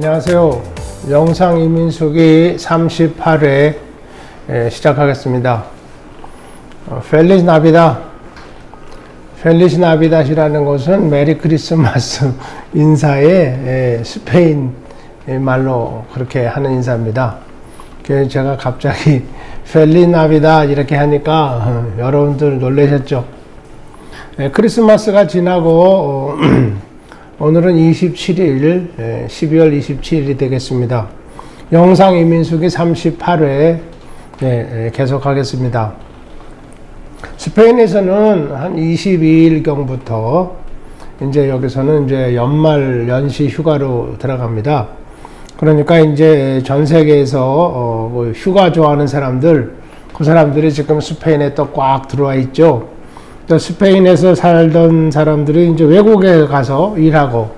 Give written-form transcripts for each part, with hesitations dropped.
안녕하세요. 영상 이민숙이 38회 시작하겠습니다. 펠리스 나비다. 펠리스 나비다시라는 것은 메리 크리스마스 인사에 스페인 말로 그렇게 하는 인사입니다. 그래서 제가 갑자기 펠리스 나비다 이렇게 하니까 여러분들 놀라셨죠? 크리스마스가 지나고 오늘은 27일, 12월 27일이 되겠습니다. 영상 이민숙이 38회 계속하겠습니다. 스페인에서는 한 22일경부터 이제 여기서는 이제 연말 연시 휴가로 들어갑니다. 그러니까 이제 전 세계에서 뭐 휴가 좋아하는 사람들, 그 사람들이 지금 스페인에 또 꽉 들어와 있죠. 또 스페인에서 살던 사람들이 이제 외국에 가서 일하고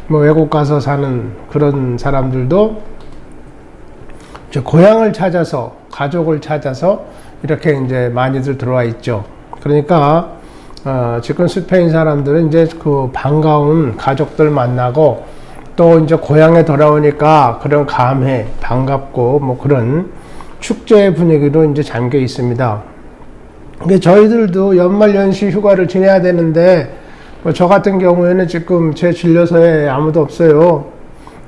뭐 외국 가서 사는 그런 사람들도 이제 고향을 찾아서 가족을 찾아서 이렇게 이제 많이들 들어와 있죠. 그러니까 지금 스페인 사람들은 이제 그 반가운 가족들 만나고 또 이제 고향에 돌아오니까 그런 감회 반갑고 뭐 그런 축제 분위기로 이제 잠겨 있습니다. 저희들도 연말연시 휴가를 지내야 되는데 뭐 저 같은 경우에는 지금 제 진료소에 아무도 없어요.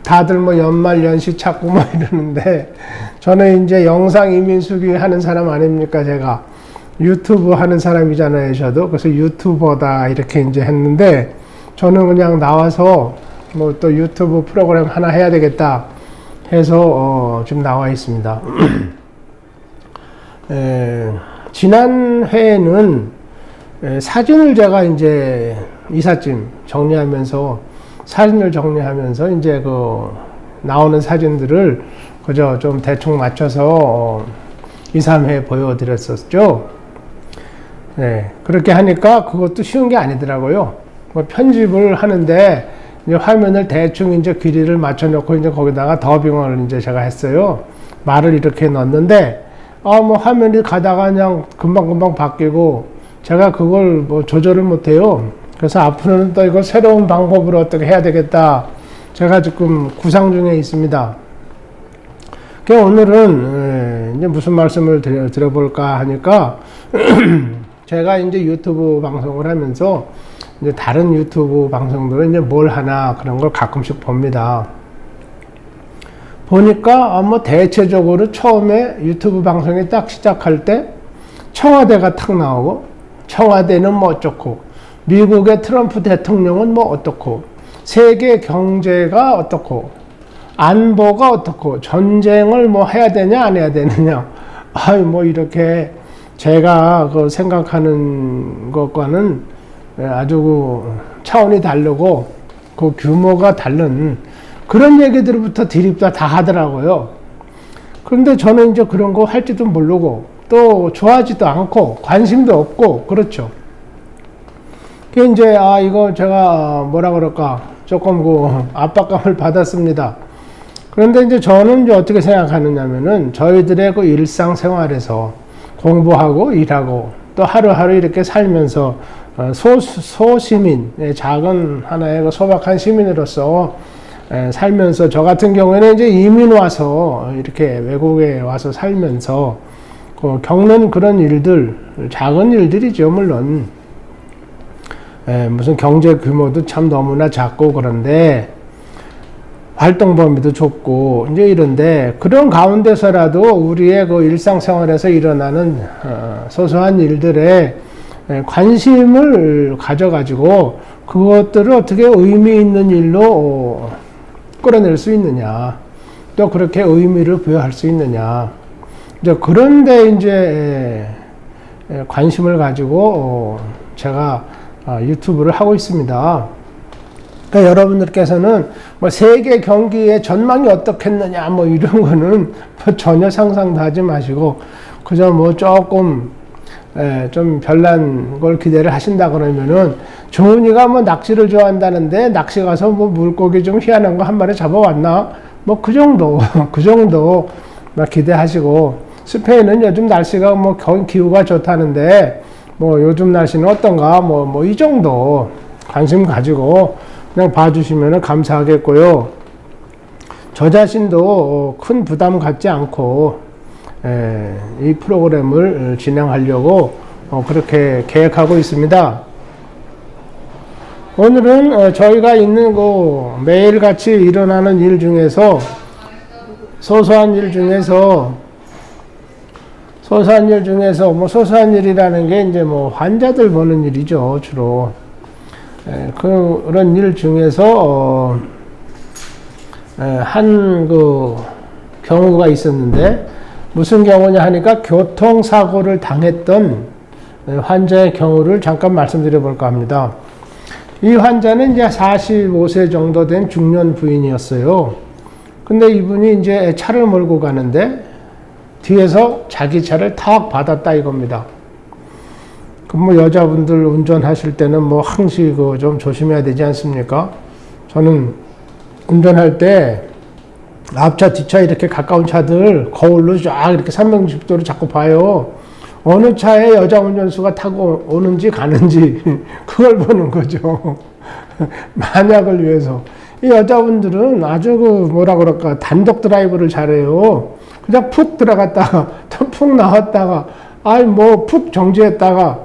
다들 뭐 연말연시 찾고 뭐 이러는데 저는 이제 영상 이민숙이 하는 사람 아닙니까? 제가 유튜브 하는 사람이잖아요. 저도 그래서 유튜버다 이렇게 이제 했는데 저는 그냥 나와서 뭐 또 유튜브 프로그램 하나 해야 되겠다 해서 지금 나와 있습니다. 지난 회에는 사진을 제가 이제 이삿짐 정리하면서 이제 그 나오는 사진들을 그저 좀 대충 맞춰서 2, 3회 보여드렸었죠. 네. 그렇게 하니까 그것도 쉬운 게 아니더라고요. 뭐 편집을 하는데 이제 화면을 대충 이제 길이를 맞춰놓고 이제 거기다가 더빙을 이제 제가 했어요. 말을 이렇게 넣었는데 뭐 화면이 가다가 그냥 금방금방 바뀌고 제가 그걸 뭐 조절을 못해요. 그래서 앞으로는 또 이거 새로운 방법으로 어떻게 해야 되겠다. 제가 지금 구상 중에 있습니다. 그래서 오늘은 이제 무슨 말씀을 드려볼까 하니까 제가 이제 유튜브 방송을 하면서 이제 다른 유튜브 방송들은 이제 뭘 하나 그런 걸 가끔씩 봅니다. 보니까 뭐 대체적으로 처음에 유튜브 방송이 딱 시작할 때 청와대가 탁 나오고 청와대는 뭐 어쩌고 미국의 트럼프 대통령은 뭐 어떻고 세계 경제가 어떻고 안보가 어떻고 전쟁을 뭐 해야 되냐 안 해야 되느냐 뭐 이렇게 제가 그 생각하는 것과는 아주 그 차원이 다르고 그 규모가 다른 그런 얘기들부터 드립다 다 하더라고요. 그런데 저는 이제 그런 거 할지도 모르고 또 좋아하지도 않고 관심도 없고 그렇죠. 그 이제 이거 제가 뭐라 그럴까 조금 그 압박감을 받았습니다. 그런데 이제 저는 이제 어떻게 생각하느냐면은 저희들의 그 일상생활에서 공부하고 일하고 또 하루하루 이렇게 살면서 소시민 작은 하나의 그 소박한 시민으로서 살면서 저 같은 경우에는 이제 이민 와서 이렇게 외국에 와서 살면서 겪는 그런 일들 작은 일들이죠. 물론 무슨 경제 규모도 참 너무나 작고 그런데 활동 범위도 좁고 이제 이런데 그런 가운데서라도 우리의 그 일상생활에서 일어나는 소소한 일들에 관심을 가져가지고 그것들을 어떻게 의미 있는 일로 끌어낼 수 있느냐, 또 그렇게 의미를 부여할 수 있느냐, 이제 그런데 이제 관심을 가지고 제가 유튜브를 하고 있습니다. 그러니까 여러분들께서는 뭐 세계 경기의 전망이 어떻겠느냐, 뭐 이런 거는 뭐 전혀 상상도 하지 마시고 그저 뭐 조금 좀 별난 걸 기대를 하신다 그러면은 조은이가 뭐 낚시를 좋아한다는데 낚시 가서 뭐 물고기 좀 희한한 거 한 마리 잡아왔나 뭐 그 정도 막 기대하시고 스페인은 요즘 날씨가 뭐 기후가 좋다는데 뭐 요즘 날씨는 어떤가 뭐 이 정도 관심 가지고 그냥 봐주시면 감사하겠고요. 저 자신도 큰 부담 갖지 않고 이 프로그램을 진행하려고 그렇게 계획하고 있습니다. 오늘은 저희가 있는 매일같이 일어나는 일 중에서 소소한 일 중에서 소소한 일이라는 게 이제 환자들 보는 일이죠, 주로. 그런 일 중에서 한 경우가 있었는데, 무슨 경우냐 하니까 교통사고를 당했던 환자의 경우를 잠깐 말씀드려 볼까 합니다. 이 환자는 이제 45세 정도 된 중년 부인이었어요. 근데 이분이 이제 차를 몰고 가는데 뒤에서 자기 차를 탁 받았다 이겁니다. 여자분들 운전하실 때는 항시 좀 조심해야 되지 않습니까? 저는 운전할 때 앞차, 뒤차 이렇게 가까운 차들 거울로 쫙 이렇게 360도로 자꾸 봐요. 어느 차에 여자 운전수가 타고 오는지 가는지 그걸 보는 거죠. 만약을 위해서. 이 여자분들은 아주 단독 드라이브를 잘해요. 그냥 푹 들어갔다가 또 푹 나왔다가 푹 정지했다가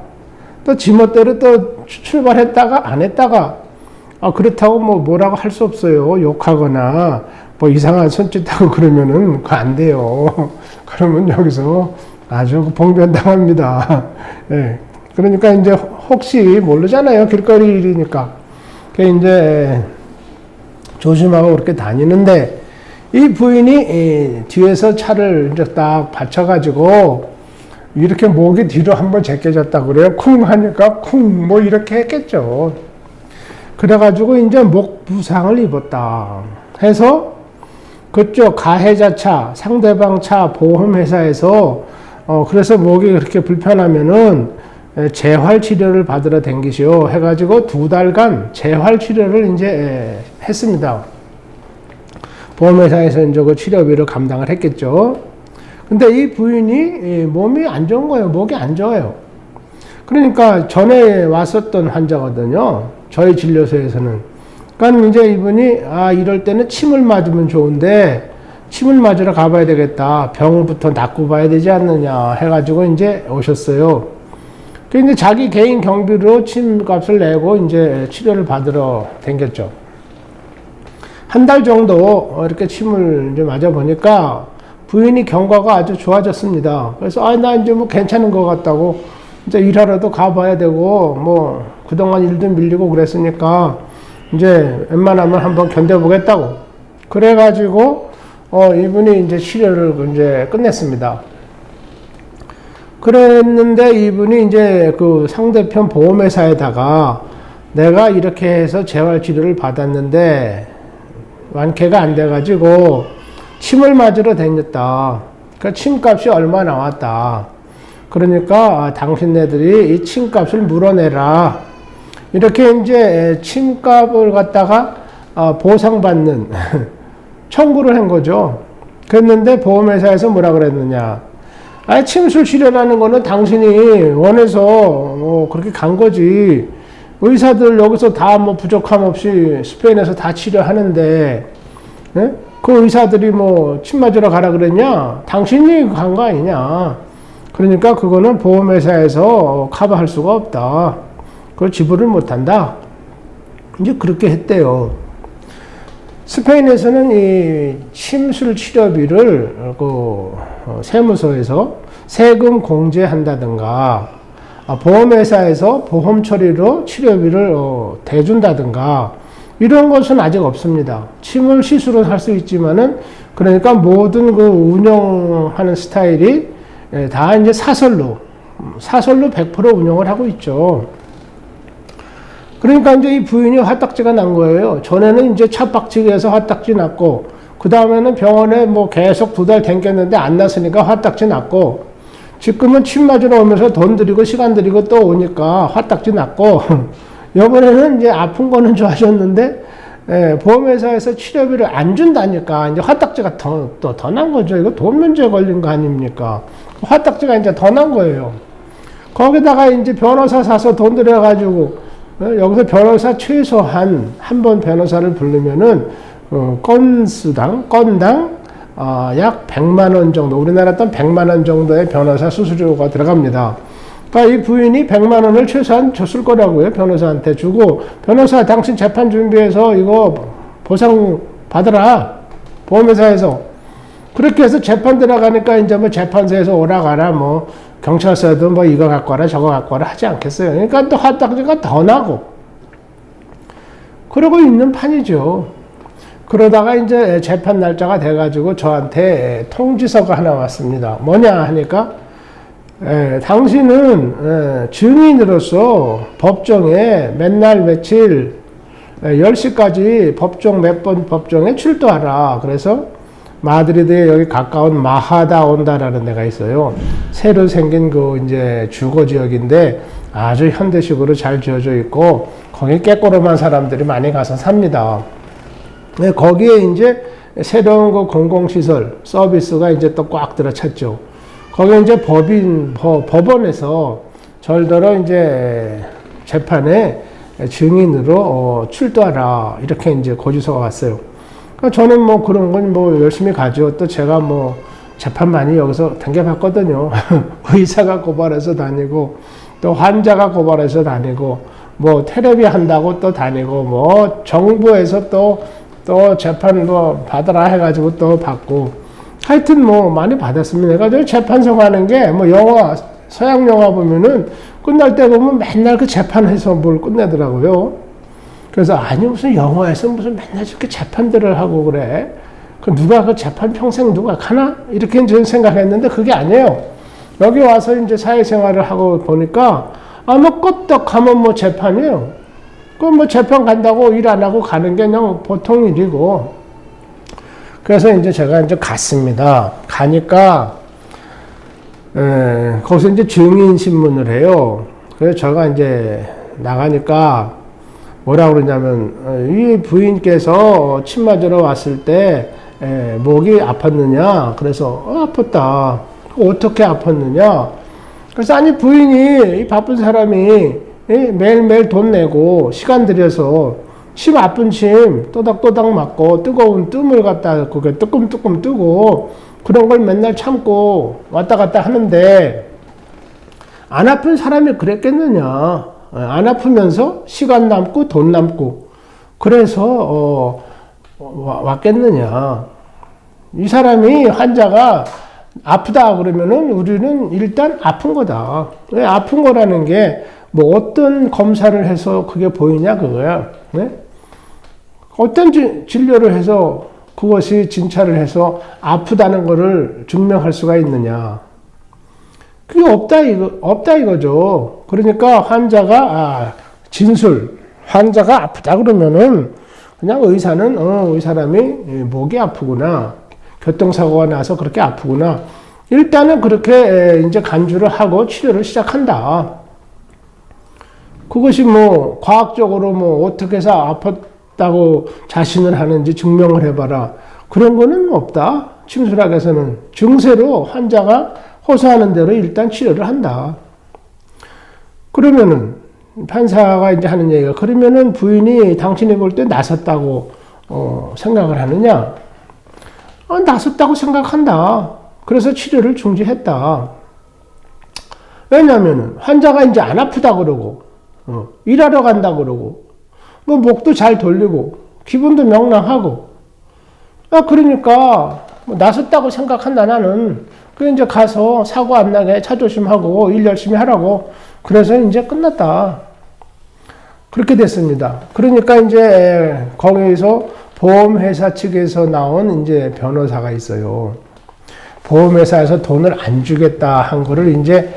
또 지멋대로 또 출발했다가 안 했다가 그렇다고 뭐라고 할 수 없어요. 욕하거나 이상한 손짓하고 그러면은 그거 안 돼요. 그러면 여기서 아주 봉변당합니다. 예. 그러니까 이제 혹시 모르잖아요. 길거리 일이니까. 이제 조심하고 그렇게 다니는데 이 부인이 뒤에서 차를 이제 딱 받쳐가지고 이렇게 목이 뒤로 한번 제껴졌다고 그래요. 쿵 하니까 쿵 이렇게 했겠죠. 그래가지고 이제 목 부상을 입었다 해서 그쪽 가해자차, 상대방 차 보험회사에서 그래서 목이 그렇게 불편하면은 재활 치료를 받으러 댕기시오 해가지고 2달간 재활 치료를 이제 했습니다. 보험회사에서 이제 그 치료비를 감당을 했겠죠. 근데 이 부인이 몸이 안 좋은 거예요. 목이 안 좋아요. 그러니까 전에 왔었던 환자거든요. 저희 진료소에서는. 그러니까 이제 이분이 이럴 때는 침을 맞으면 좋은데 침을 맞으러 가봐야 되겠다. 병부터 낫고 봐야 되지 않느냐 해가지고 이제 오셨어요. 근데 자기 개인 경비로 침값을 내고 이제 치료를 받으러 댕겼죠. 한 달 정도 이렇게 침을 이제 맞아 보니까 부인이 경과가 아주 좋아졌습니다. 그래서 나 이제 괜찮은 것 같다고 이제 일하러도 가봐야 되고 그동안 일도 밀리고 그랬으니까 이제 웬만하면 한번 견뎌보겠다고 그래가지고 이분이 이제 치료를 이제 끝냈습니다. 그랬는데 이분이 이제 그 상대편 보험회사에다가 내가 이렇게 해서 재활치료를 받았는데 완쾌가 안 돼가지고 침을 맞으러 다녔다. 그 침값이 얼마 나왔다. 그러니까 당신네들이 이 침값을 물어내라. 이렇게 이제 침값을 갖다가 보상받는 청구를 한 거죠. 그랬는데 보험회사에서 뭐라 그랬느냐. 침술 치료라는 거는 당신이 원해서 그렇게 간 거지. 의사들 여기서 다 부족함 없이 스페인에서 다 치료하는데, 예? 그 의사들이 침 맞으러 가라 그랬냐? 당신이 간 거 아니냐? 그러니까 그거는 보험회사에서 커버할 수가 없다. 그걸 지불을 못 한다. 이제 그렇게 했대요. 스페인에서는 이 침술 치료비를 세무서에서 세금 공제한다든가 보험회사에서 보험 처리로 치료비를 대준다든가 이런 것은 아직 없습니다. 침을 시술은 할 수 있지만은 그러니까 모든 그 운영하는 스타일이 다 이제 사설로 100% 운영을 하고 있죠. 그러니까 이제 이 부인이 화딱지가 난 거예요. 전에는 이제 차박지기에서 화딱지 났고, 그 다음에는 병원에 계속 2달 댕겼는데 안 났으니까 화딱지 났고, 지금은 침 맞으러 오면서 돈 들이고 시간 들이고 또 오니까 화딱지 났고, 이번에는 이제 아픈 거는 좋아졌는데, 보험회사에서 치료비를 안 준다니까, 이제 화딱지가 더 난 거죠. 이거 돈 문제 걸린 거 아닙니까? 화딱지가 이제 더 난 거예요. 거기다가 이제 변호사 사서 돈 들여가지고, 여기서 변호사 최소한 한 번 변호사를 부르면은 건당 약 100만 원 정도, 우리나라 돈 100만 원 정도의 변호사 수수료가 들어갑니다. 그러니까 이 부인이 100만 원을 최소한 줬을 거라고요. 변호사한테 주고, 변호사 당신 재판 준비해서 이거 보상 받으라. 보험회사에서. 그렇게 해서 재판 들어가니까 이제 뭐 재판소에서 오라가라, 뭐 경찰서에도 뭐 이거 갖고 와라 저거 갖고 와라 하지 않겠어요. 그러니까 또 화딱지가 더 나고. 그러고 있는 판이죠. 그러다가 이제 재판 날짜가 돼가지고 저한테 통지서가 하나 왔습니다. 뭐냐 하니까, 당신은 증인으로서 법정에 맨날 며칠 10시까지 법정 몇 번 법정에 출두하라. 그래서 마드리드에 여기 가까운 마하다 온다라는 데가 있어요. 새로 생긴 그 이제 주거 지역인데 아주 현대식으로 잘 지어져 있고 거기 깨꼬름한 사람들이 많이 가서 삽니다. 거기에 이제 새로운 그 공공시설 서비스가 이제 또 꽉 들어찼죠. 거기 이제 법원에서 절더러 이제 재판에 증인으로 출두하라 이렇게 이제 고지서가 왔어요. 그러니까 저는 뭐 그런 건 뭐 열심히 가죠. 또 제가 뭐 재판 많이 여기서 당겨봤거든요. 의사가 고발해서 다니고 또 환자가 고발해서 다니고 뭐 테레비 한다고 또 다니고 뭐 정부에서 또 재판 뭐 받으라 해가지고 또 받고 하여튼 뭐 많이 받았습니다. 그래가지고 재판소 가는 게 뭐 영화 서양 영화 보면은 끝날 때 보면 맨날 그 재판에서 뭘 끝내더라고요. 그래서 아니 무슨 영화에서 무슨 맨날 저렇게 재판들을 하고 그래. 그 누가 그 재판 평생 누가 가나? 이렇게 저는 생각했는데 그게 아니에요. 여기 와서 이제 사회생활을 하고 보니까 뭐 껐떡 하면 뭐 재판이에요. 그럼 뭐 재판 간다고 일 안 하고 가는 게 그냥 보통 일이고. 그래서 이제 제가 이제 갔습니다. 가니까 거기서 이제 증인 신문을 해요. 그래서 제가 이제 나가니까 뭐라 그러냐면 이 부인께서 침 맞으러 왔을 때 목이 아팠느냐? 그래서 아팠다. 어떻게 아팠느냐? 그래서 아니 부인이 이 바쁜 사람이 매일매일 돈 내고 시간 들여서 침 아픈 침 또닥또닥 맞고 뜨거운 뜸을 갖다 그게 뜨끔뜨끔 뜨고 그런 걸 맨날 참고 왔다 갔다 하는데 안 아픈 사람이 그랬겠느냐? 안 아프면서 시간 남고 돈 남고 그래서 왔겠느냐? 이 사람이 환자가 아프다 그러면은 우리는 일단 아픈 거다. 왜 아픈 거라는 게 뭐 어떤 검사를 해서 그게 보이냐 그거야. 네? 어떤 진료를 해서 그것이 진찰을 해서 아프다는 거를 증명할 수가 있느냐? 그게 없다 이거죠. 그러니까 환자가 진술, 환자가 아프다 그러면은 그냥 의사는 이 사람이 목이 아프구나, 교통사고가 나서 그렇게 아프구나. 일단은 그렇게 이제 간주를 하고 치료를 시작한다. 그것이 뭐 과학적으로 뭐 어떻게 해서 아팠다고 자신을 하는지 증명을 해봐라. 그런 거는 없다. 침술학에서는 증세로 환자가 호소하는 대로 일단 치료를 한다. 그러면은 판사가 이제 하는 얘기가 그러면은 부인이 당신이 볼 때 나섰다고 생각을 하느냐? 나섰다고 생각한다. 그래서 치료를 중지했다. 왜냐면은 환자가 이제 안 아프다 그러고 일하러 간다 그러고 뭐 목도 잘 돌리고 기분도 명랑하고 그러니까 뭐 나섰다고 생각한다 나는. 그 이제 가서 사고 안 나게 차 조심하고 일 열심히 하라고. 그래서 이제 끝났다. 그렇게 됐습니다. 그러니까 이제 거기서 보험회사 측에서 나온 이제 변호사가 있어요. 보험회사에서 돈을 안 주겠다 한 거를 이제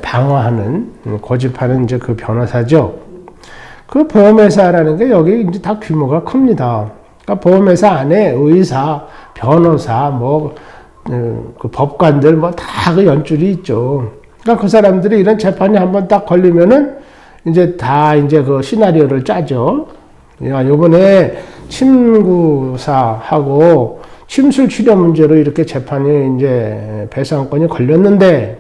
방어하는, 고집하는 이제 그 변호사죠. 그 보험회사라는 게 여기 이제 다 규모가 큽니다. 그러니까 보험회사 안에 의사, 변호사, 그 법관들 다 그 연줄이 있죠. 그러니까 그 사람들이 이런 재판이 한번 딱 걸리면은 이제 다 이제 그 시나리오를 짜죠. 야, 요번에 침구사하고 침술 치료 문제로 이렇게 재판이 이제 배상권이 걸렸는데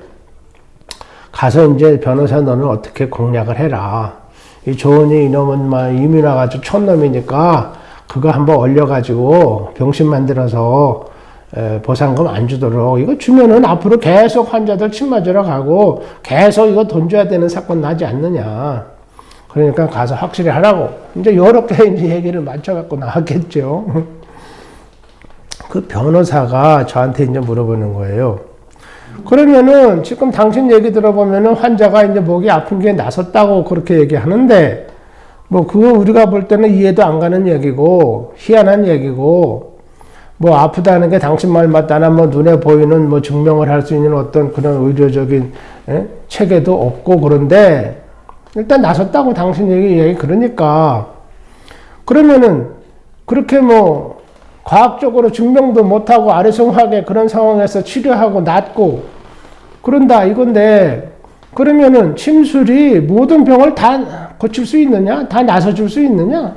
가서 이제 변호사 너는 어떻게 공략을 해라. 이 조은이 이놈은 막 이미 나가지고 촌놈이니까 그거 한번 올려가지고 병실 만들어서 보상금 안 주도록, 이거 주면은 앞으로 계속 환자들 침 맞으러 가고 계속 이거 돈 줘야 되는 사건 나지 않느냐. 그러니까 가서 확실히 하라고. 이제 이렇게 이제 얘기를 맞춰갖고 나왔겠죠. 그 변호사가 저한테 이제 물어보는 거예요. 그러면은 지금 당신 얘기 들어보면은 환자가 이제 목이 아픈 게 나섰다고 그렇게 얘기하는데, 뭐 그거 우리가 볼 때는 이해도 안 가는 얘기고 희한한 얘기고, 뭐 아프다는 게 당신 말 맞다나 뭐 눈에 보이는 뭐 증명을 할 수 있는 어떤 그런 의료적인 체계도 없고, 그런데 일단 나섰다고 당신 얘기 그러니까, 그러면은 그렇게 뭐 과학적으로 증명도 못하고 아리송하게 그런 상황에서 치료하고 낫고 그런다 이건데, 그러면은 침술이 모든 병을 다 고칠 수 있느냐? 다 나서줄 수 있느냐?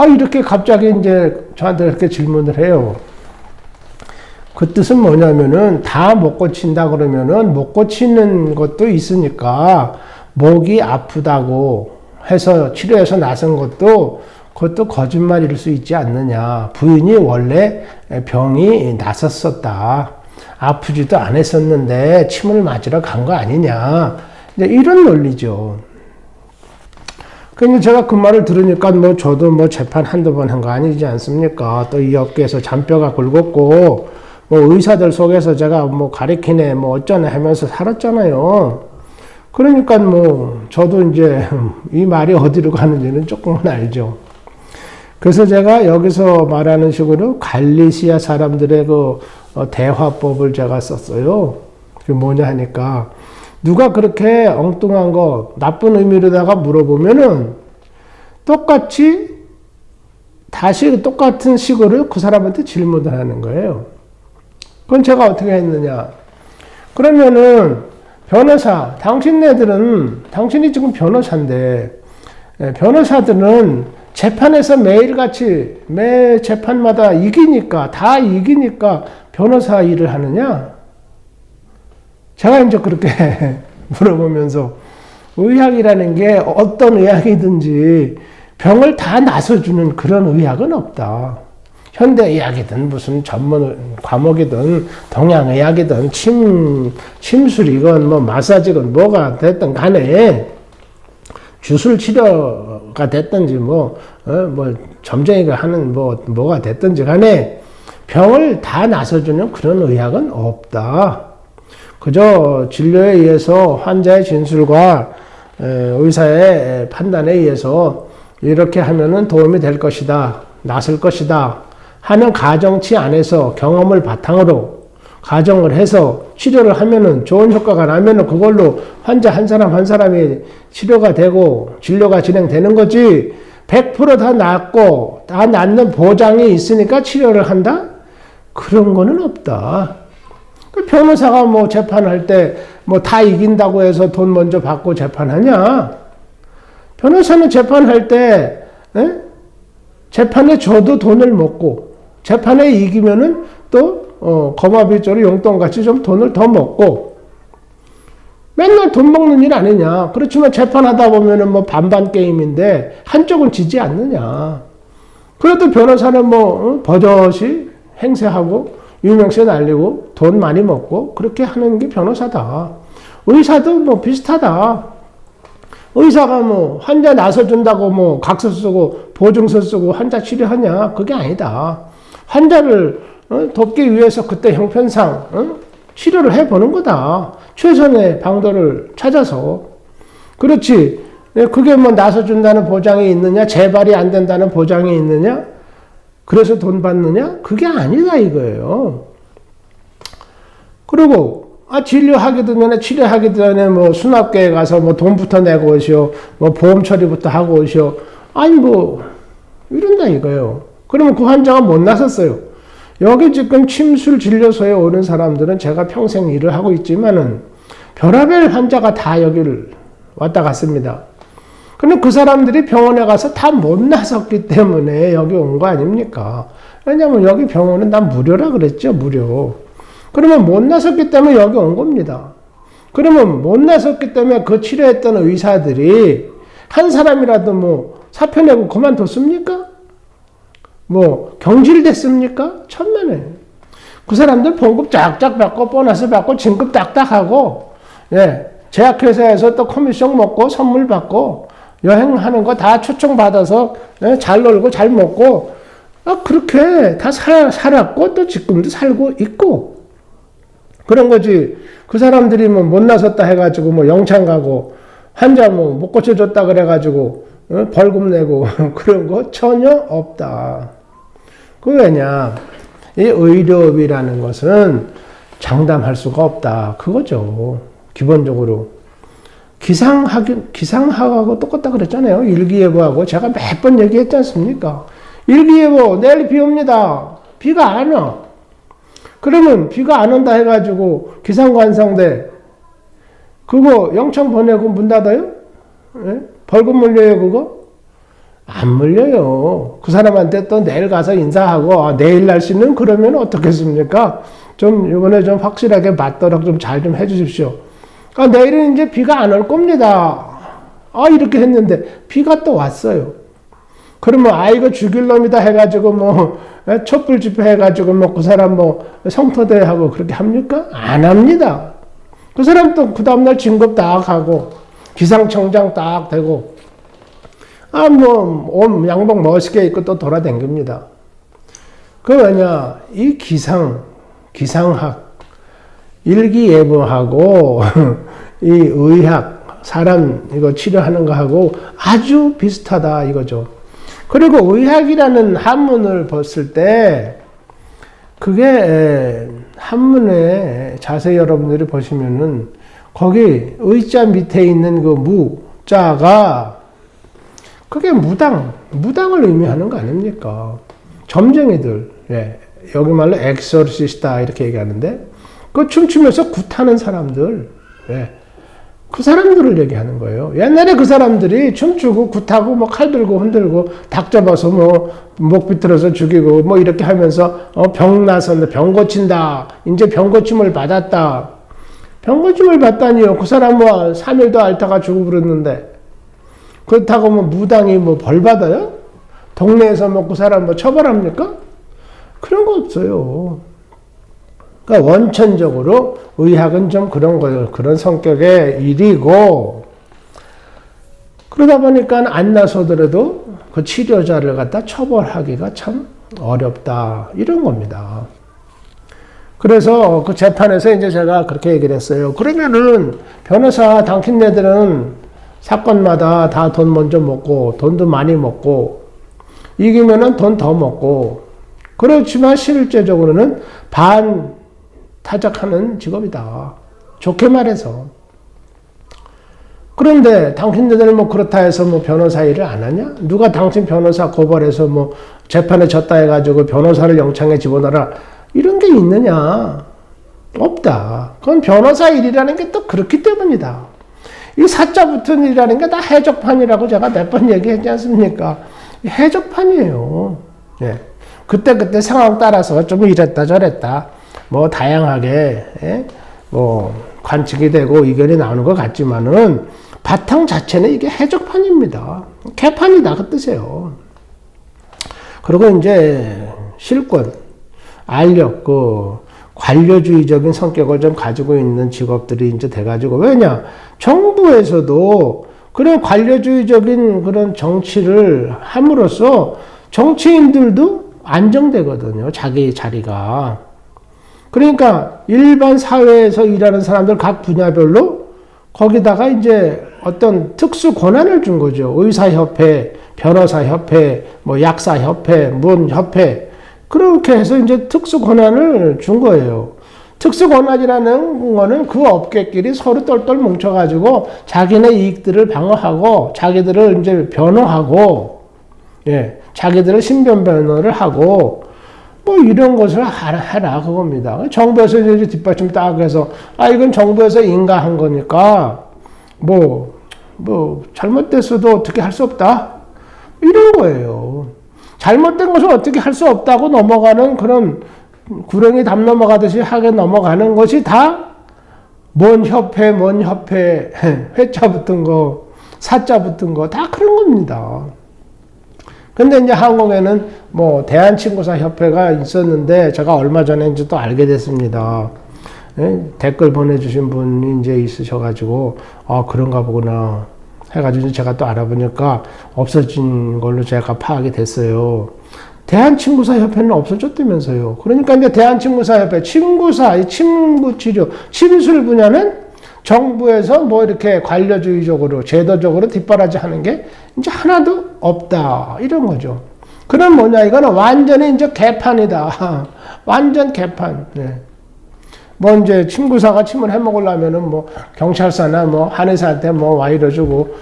이렇게 갑자기 이제 저한테 그렇게 질문을 해요. 그 뜻은 뭐냐면은 다 못 고친다 그러면은 못 고치는 것도 있으니까, 목이 아프다고 해서 치료해서 나선 것도 그것도 거짓말일 수 있지 않느냐. 부인이 원래 병이 났었었다. 아프지도 않았었는데 침을 맞으러 간 거 아니냐. 이제 이런 논리죠. 그러니까 제가 그 말을 들으니까 뭐 저도 뭐 재판 한두 번 한 거 아니지 않습니까? 또 이 업계에서 잔뼈가 굵었고, 뭐 의사들 속에서 제가 뭐 가리키네 뭐 어쩌네 하면서 살았잖아요. 그러니까 뭐 저도 이제 이 말이 어디로 가는지는 조금은 알죠. 그래서 제가 여기서 말하는 식으로 갈리시아 사람들의 그 대화법을 제가 썼어요. 그게 뭐냐 하니까, 누가 그렇게 엉뚱한 거 나쁜 의미로다가 물어보면은 똑같이 다시 똑같은 식으로 그 사람한테 질문을 하는 거예요. 그건 제가 어떻게 했느냐. 그러면은 변호사, 당신이 지금 변호사인데, 변호사들은 재판에서 매일같이 매 재판마다 다 이기니까 변호사 일을 하느냐? 제가 이제 그렇게 물어보면서, 의학이라는 게 어떤 의학이든지 병을 다 나서주는 그런 의학은 없다. 현대의학이든 무슨 전문 과목이든 동양의학이든 침술이건 뭐 마사지건 뭐가 됐든 간에, 주술 치료가 됐든지 뭐 점쟁이가 하는 뭐가 됐든지 간에 병을 다 나서주는 그런 의학은 없다. 그저 진료에 의해서 환자의 진술과 의사의 판단에 의해서 이렇게 하면은 도움이 될 것이다, 낫을 것이다 하는 가정치 안에서 경험을 바탕으로 가정을 해서 치료를 하면은 좋은 효과가 나면은 그걸로 환자 한 사람이 치료가 되고 진료가 진행되는 거지, 100% 다 낫고 다 낫는 보장이 있으니까 치료를 한다? 그런 거는 없다. 그 변호사가 뭐 재판할 때 뭐 다 이긴다고 해서 돈 먼저 받고 재판하냐? 변호사는 재판할 때 재판에 줘도 돈을 먹고, 재판에 이기면은 또 거마비조로 용돈같이 좀 돈을 더 먹고, 맨날 돈 먹는 일 아니냐. 그렇지만 재판하다 보면은 뭐 반반 게임인데 한쪽은 지지 않느냐. 그래도 변호사는 뭐 버젓이 행세하고 유명세 날리고 돈 많이 먹고 그렇게 하는 게 변호사다. 의사도 뭐 비슷하다. 의사가 뭐 환자 나서준다고 뭐 각서 쓰고 보증서 쓰고 환자 치료하냐? 그게 아니다. 환자를 돕기 위해서 그때 형편상 치료를 해보는 거다. 최선의 방도를 찾아서. 그렇지. 그게 뭐 나서준다는 보장이 있느냐? 재발이 안 된다는 보장이 있느냐? 그래서 돈 받느냐? 그게 아니다 이거예요. 그리고 진료하기도 전에 치료하기 전에 뭐 수납계에 가서 뭐 돈부터 내고 오시오, 뭐 보험 처리부터 하고 오시오. 아니 뭐 이런다 이거예요. 그러면 그 환자가 못 나섰어요. 여기 지금 침술 진료소에 오는 사람들은 제가 평생 일을 하고 있지만은 별의별 환자가 다 여기를 왔다 갔습니다. 근데 그 사람들이 병원에 가서 다 못 나섰기 때문에 여기 온 거 아닙니까? 왜냐면 여기 병원은 난 무료라 그랬죠, 무료. 그러면 못 나섰기 때문에 여기 온 겁니다. 그러면 못 나섰기 때문에 그 치료했던 의사들이 한 사람이라도 뭐 사표 내고 그만뒀습니까? 뭐 경질됐습니까? 천만에. 그 사람들 봉급 쫙쫙 받고 보너스 받고 진급 딱딱하고 예, 제약회사에서 또 커미션 먹고 선물 받고 여행하는 거 다 초청받아서 예, 잘 놀고 잘 먹고 그렇게 다 살았고 또 지금도 살고 있고 그런 거지. 그 사람들이 뭐 못 나섰다 해가지고 뭐 영창 가고 환자 뭐 못 고쳐줬다 그래가지고 벌금 내고 그런 거 전혀 없다. 그 왜냐? 이 의료비라는 것은 장담할 수가 없다. 그거죠. 기본적으로. 기상학하고 똑같다 그랬잖아요. 일기예보하고 제가 몇 번 얘기했지 않습니까? 일기예보 내일 비 옵니다. 비가 안 와. 그러면 비가 안 온다 해가지고 기상관상대 그거 영창 보내고 문 닫아요? 예? 벌금 물려요 그거? 안 물려요. 그 사람한테 또 내일 가서 인사하고 내일 날씨는 그러면 어떻겠습니까? 좀 이번에 좀 확실하게 맞도록 좀 잘 좀 해주십시오. 내일은 이제 비가 안 올 겁니다. 이렇게 했는데 비가 또 왔어요. 그러면 이거 죽일 놈이다 해가지고 뭐 촛불 집회 해가지고 뭐 그 사람 뭐 성토대하고 그렇게 합니까? 안 합니다. 그 사람 또 그 다음날 진급 딱 하고 기상청장 딱 되고 뭐 옷 양복 멋있게 입고 또 돌아다닙니다. 그 왜냐 이 기상학 일기예보하고 이 의학 사람 이거 치료하는 거하고 아주 비슷하다 이거죠. 그리고 의학이라는 한문을 봤을 때 그게 한문에 자세히 여러분들이 보시면은 거기 의자 밑에 있는 그 무자가 그게 무당을 의미하는 거 아닙니까? 점쟁이들, 예. 여기 말로 엑소시스타 이렇게 얘기하는데 그 춤추면서 굿하는 사람들, 예. 그 사람들을 얘기하는 거예요. 옛날에 그 사람들이 춤추고 굿하고 뭐 칼 들고 흔들고 닭 잡아서 뭐 목 비틀어서 죽이고 뭐 이렇게 하면서 병 나서 병 고친다. 이제 병 고침을 받았다. 병 고침을 받다니요. 그 사람 뭐 3일도 앓다가 죽어 버렸는데 그렇다고 뭐 무당이 뭐 벌 받아요? 동네에서 뭐 그 사람 뭐 처벌합니까? 그런 거 없어요. 그러니까 원천적으로 의학은 좀 그런 거예요. 그런 성격의 일이고 그러다 보니까 안 나서더라도 그 치료자를 갖다 처벌하기가 참 어렵다. 이런 겁니다. 그래서 그 재판에서 이제 제가 그렇게 얘기를 했어요. 그러면은 변호사 당신네들은 사건마다 다 돈 먼저 먹고 돈도 많이 먹고 이기면은 돈 더 먹고 그렇지만 실제적으로는 반타작하는 직업이다. 좋게 말해서. 그런데 당신들 뭐 그렇다 해서 뭐 변호사 일을 안 하냐? 누가 당신 변호사 고발해서 뭐 재판에 졌다 해가지고 변호사를 영창에 집어넣어라. 이런 게 있느냐? 없다. 그건 변호사 일이라는 게 또 그렇기 때문이다. 이 사자 붙은 일이라는 게 다 해적판이라고 제가 몇 번 얘기했지 않습니까? 해적판이에요. 예. 그때 상황 따라서 좀 이랬다 저랬다 뭐 다양하게 예? 뭐 관측이 되고 의견이 나오는 것 같지만은 바탕 자체는 이게 해적판입니다. 개판이다 그 뜻이에요. 그리고 이제 실권, 알력, 그 관료주의적인 성격을 좀 가지고 있는 직업들이 이제 돼가지고 왜냐 정부에서도 그런 관료주의적인 그런 정치를 함으로써 정치인들도 안정되거든요. 자기 자리가. 그러니까 일반 사회에서 일하는 사람들 각 분야별로 거기다가 이제 어떤 특수 권한을 준 거죠. 의사협회, 변호사협회, 뭐 약사협회, 문협회. 그렇게 해서 이제 특수 권한을 준 거예요. 특수 권한이라는 거는 그 업계끼리 서로 똘똘 뭉쳐가지고 자기네 이익들을 방어하고 자기들을 이제 변호하고, 예, 자기들을 신변 변호를 하고, 뭐 이런 것을 해라 그겁니다. 정부에서 이제 뒷받침 딱 해서 이건 정부에서 인가한 거니까 뭐 잘못됐어도 어떻게 할 수 없다 이런 거예요. 잘못된 것을 어떻게 할 수 없다고 넘어가는 그런 구렁이 담 넘어가듯이 하게 넘어가는 것이 다 뭔 협회 회자 붙은 거 사자 붙은 거 다 그런 겁니다. 근데 이제 한국에는 뭐 대한친구사협회가 있었는데 제가 얼마 전에 이제 또 알게 됐습니다. 예? 댓글 보내주신 분이 이제 있으셔가지고 아 그런가 보구나 해가지고 제가 또 알아보니까 없어진 걸로 제가 파악이 됐어요. 대한친구사협회는 없어졌다면서요. 그러니까 이제 대한친구사협회 친구사, 이 친구치료, 침술 분야는 정부에서 뭐 이렇게 관료주의적으로 제도적으로 뒷바라지 하는 게 이제 하나도 없다 이런 거죠. 그럼 뭐냐 이거는 완전히 이제 개판이다. 완전 개판. 네. 뭐 이제 침구사가 침을 해먹으려면은 뭐 경찰서나 뭐 한의사한테 뭐 와이러주고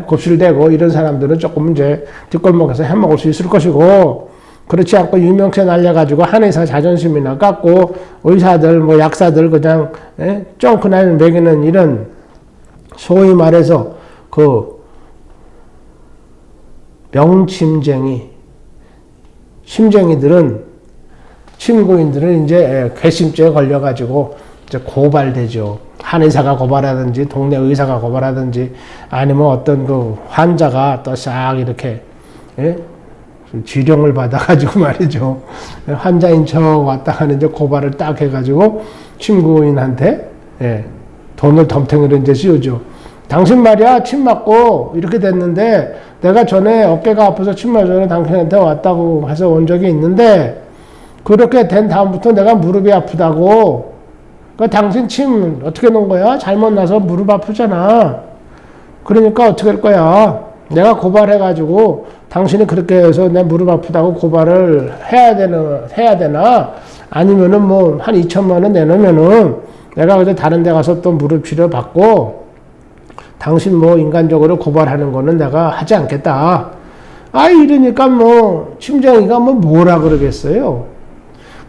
곱실대고 이런 사람들은 조금 이제 뒷골목에서 해먹을 수 있을 것이고 그렇지 않고 유명세 날려가지고 한의사 자존심이나 깎고 의사들 뭐 약사들 그냥 쫑크나 매기는 이런 소위 말해서 그 명침쟁이 심쟁이들은 친구인들은 이제 괘씸죄에 걸려가지고 이제 고발되죠. 한의사가 고발하든지 동네 의사가 고발하든지 아니면 어떤 그 환자가 또 싹 이렇게 지령을 받아가지고 말이죠. 환자인 척 왔다 하는 이제 고발을 딱 해가지고 친구인한테 돈을 덤탱이로 이제 씌우죠. 당신 말이야 침 맞고 이렇게 됐는데 내가 전에 어깨가 아파서 침 맞으러 당신한테 왔다고 해서 온 적이 있는데 그렇게 된 다음부터 내가 무릎이 아프다고. 그러니까 당신 침 어떻게 놓은 거야? 잘못 나서 무릎 아프잖아. 그러니까 어떻게 할 거야? 내가 고발해가지고 당신이 그렇게 해서 내 무릎 아프다고 고발을 해야 되나? 아니면은 뭐 한 2천만 원 내놓으면은 내가 그래서 다른 데 가서 또 무릎 치료 받고 당신 뭐 인간적으로 고발하는 거는 내가 하지 않겠다. 아 이러니까 뭐 침쟁이가 뭐 뭐라 그러겠어요.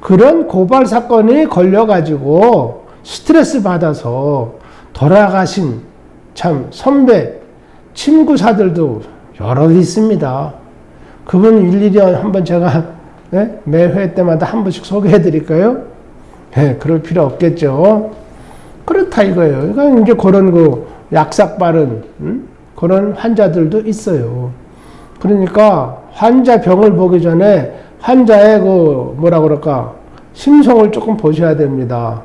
그런 고발 사건이 걸려가지고 스트레스 받아서 돌아가신 참 선배 침구사들도 여러 있습니다. 그분 일일이 한번 제가 매 회 때마다 한 번씩 소개해 드릴까요? 그럴 필요 없겠죠. 그렇다 이거예요. 그러니까 이제 그런 그 약삭 바른 그런 환자들도 있어요. 그러니까 환자 병을 보기 전에 환자의 그 뭐라 그럴까 심성을 조금 보셔야 됩니다.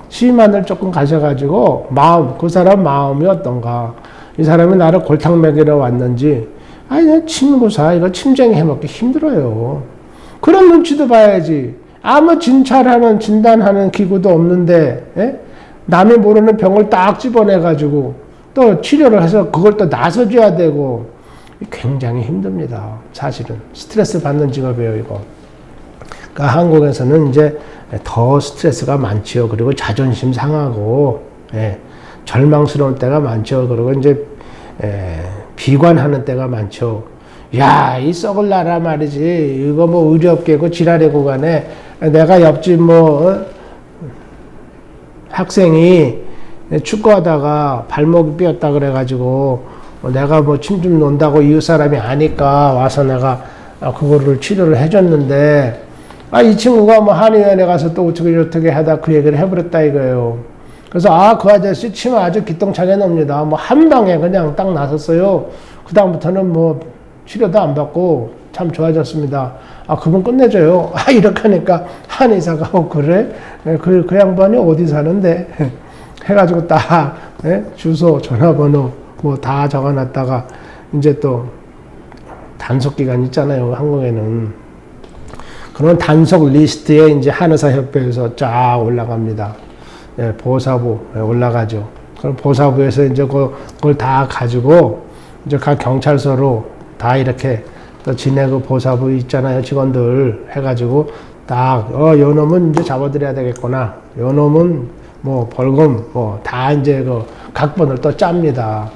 시만을 조금 가셔가지고 마음 그 사람 마음이 어떤가 이 사람이 나를 골탕 먹이러 왔는지 아니 침구사 이거 침쟁이 해먹기 힘들어요. 그런 눈치도 봐야지. 아무 진단하는 기구도 없는데 남이 모르는 병을 딱 집어내가지고 또 치료를 해서 그걸 또 나서줘야 되고 굉장히 힘듭니다. 사실은 스트레스 받는 직업이에요 이거. 그러니까 한국에서는 이제 더 스트레스가 많지요. 그리고 자존심 상하고 절망스러운 때가 많죠. 그리고 이제 비관하는 때가 많죠. 야, 이 썩을 나라 말이지. 이거 뭐 의료업계고 지랄이고 간에 내가 옆집 뭐 학생이 축구하다가 발목이 삐었다 그래가지고 내가 뭐 침 좀 논다고 이웃 사람이 아니까 와서 내가 그거를 치료를 해줬는데 이 친구가 뭐 한의원에 가서 또 어떻게 하다 그 얘기를 해버렸다 이거예요. 그래서 그 아저씨 침 아주 기똥차게 놉니다. 뭐 한 방에 그냥 딱 나섰어요. 그 다음부터는 뭐 치료도 안 받고 참 좋아졌습니다. 그분 끝내줘요. 이렇게 하니까 한의사가 그래? 그 양반이 어디 사는데? 해가지고 딱 주소 전화번호 뭐 다 적어놨다가 이제 또 단속 기간 있잖아요. 한국에는 그런 단속 리스트에 이제 한의사협회에서 쫙 올라갑니다. 보사부 올라가죠. 그럼 보사부에서 이제 그걸 다 가지고 이제 각 경찰서로 다 이렇게 또 지네 그 보사부 있잖아요. 직원들 해가지고 딱 요 놈은 이제 잡아드려야 되겠구나. 요 놈은 뭐 벌금 뭐 다 이제 그 각본을 또 짭니다.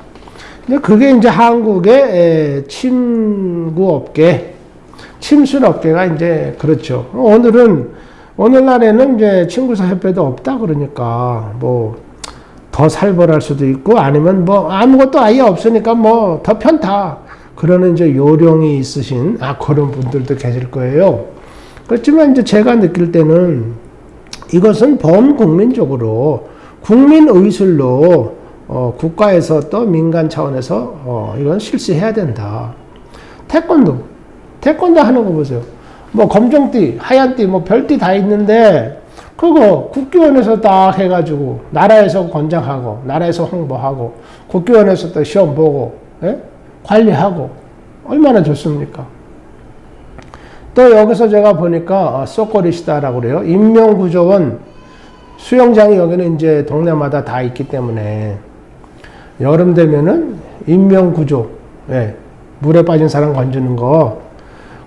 근데 그게 이제 한국의 침구업계, 침술업계가 이제 그렇죠. 오늘날에는 이제 침구사협회도 없다 그러니까 뭐 더 살벌할 수도 있고 아니면 뭐 아무것도 아예 없으니까 뭐 더 편타. 그러는 이제 요령이 있으신 그런 분들도 계실 거예요. 그렇지만 이제 제가 느낄 때는 이것은 범국민적으로 국민의술로 국가에서 또 민간 차원에서 이건 실시해야 된다. 태권도 태권도 하는 거 보세요. 뭐 검정띠, 하얀띠, 뭐 별띠 다 있는데 그거 국기원에서 딱 해가지고 나라에서 권장하고 나라에서 홍보하고 국기원에서 또 시험 보고 예? 관리하고 얼마나 좋습니까? 또 여기서 제가 보니까 소꼬리시다라고 그래요. 인명구조원 수영장이 여기는 이제 동네마다 다 있기 때문에 여름 되면은 인명구조 예, 물에 빠진 사람 건지는 거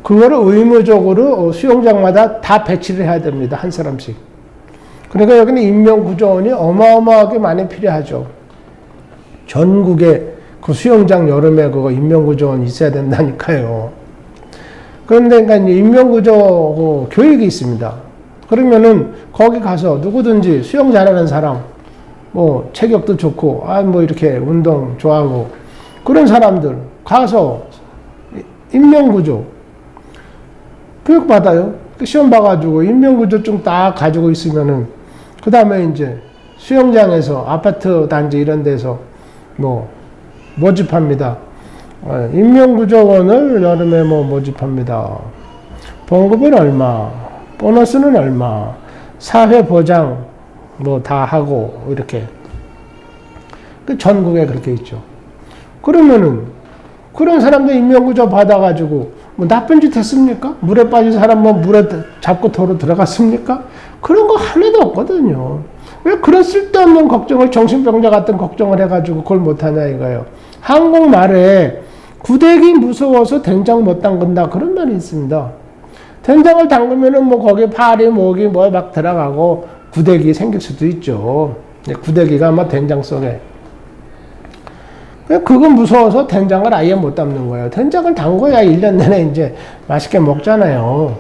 그거를 의무적으로 수영장마다 다 배치를 해야 됩니다. 한 사람씩. 그러니까 여기는 인명구조원이 어마어마하게 많이 필요하죠. 전국에 그 수영장 여름에 그거 인명구조원 있어야 된다니까요. 그런데 그러니까 인명구조 교육이 있습니다. 그러면은 거기 가서 누구든지 수영 잘하는 사람, 뭐 체격도 좋고, 뭐 이렇게 운동 좋아하고 그런 사람들 가서 인명구조 교육 받아요. 시험 봐가지고 인명구조증 딱 가지고 있으면은 그 다음에 이제 수영장에서 아파트 단지 이런 데서 뭐 모집합니다. 인명구조원을 여름에 뭐 모집합니다. 봉급은 얼마, 보너스는 얼마, 사회보장 뭐 다 하고 이렇게 그 전국에 그렇게 있죠. 그러면은 그런 사람들 인명구조 받아가지고 뭐 나쁜 짓 했습니까? 물에 빠진 사람 뭐 물에 잡고 도로 들어갔습니까? 그런 거 하나도 없거든요. 왜 그런 쓸데없는 걱정을 정신병자 같은 걱정을 해가지고 그걸 못하냐 이거예요. 한국말에 구데기 무서워서 된장 못 담근다 그런 말이 있습니다. 된장을 담그면은 뭐 거기 파리 목이 뭐 막 들어가고 구데기 생길 수도 있죠. 구데기가 아마 된장 속에 그건 무서워서 된장을 아예 못 담는 거예요. 된장을 담궈야 1년 내내 이제 맛있게 먹잖아요.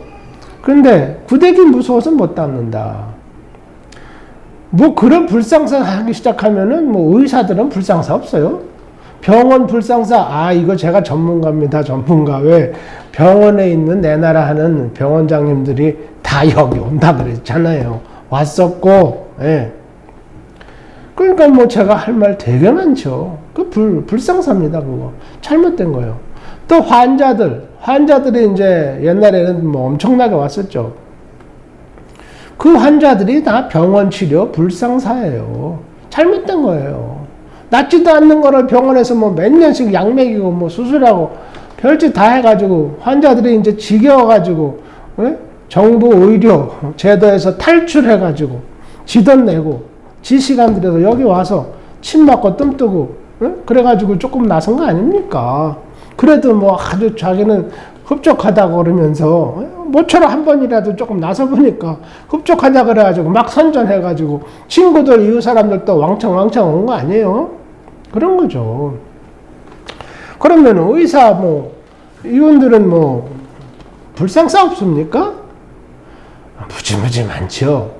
그런데 구데기 무서워서 못 담는다. 뭐 그런 불상사 하기 시작하면은 뭐 의사들은 불상사 없어요. 병원 불상사, 이거 제가 전문가입니다. 전문가. 왜? 병원에 있는 내 나라 하는 병원장님들이 다 여기 온다 그랬잖아요. 왔었고, 예. 그러니까 뭐 제가 할 말 되게 많죠. 그 불상사입니다, 그거. 잘못된 거예요. 또 환자들이 이제 옛날에는 뭐 엄청나게 왔었죠. 그 환자들이 다 병원 치료 불상사예요. 잘못된 거예요. 낫지도 않는 거를 병원에서 뭐 몇 년씩 약 먹이고 뭐 수술하고 별짓 다 해가지고 환자들이 이제 지겨워가지고, 예? 정부 의료 제도에서 탈출해가지고 지돈 내고 지 시간 들여서 여기 와서 침 맞고 뜸 뜨고 그래가지고 조금 나선 거 아닙니까? 그래도 뭐 아주 자기는 흡족하다고 그러면서 모처럼 한 번이라도 조금 나서 보니까 흡족하다 그래가지고 막 선전해가지고 친구들 이웃 사람들도 왕창 온 거 아니에요? 그런 거죠. 그러면 의사 뭐 이분들은 뭐 불상사 없습니까? 무지무지 많죠.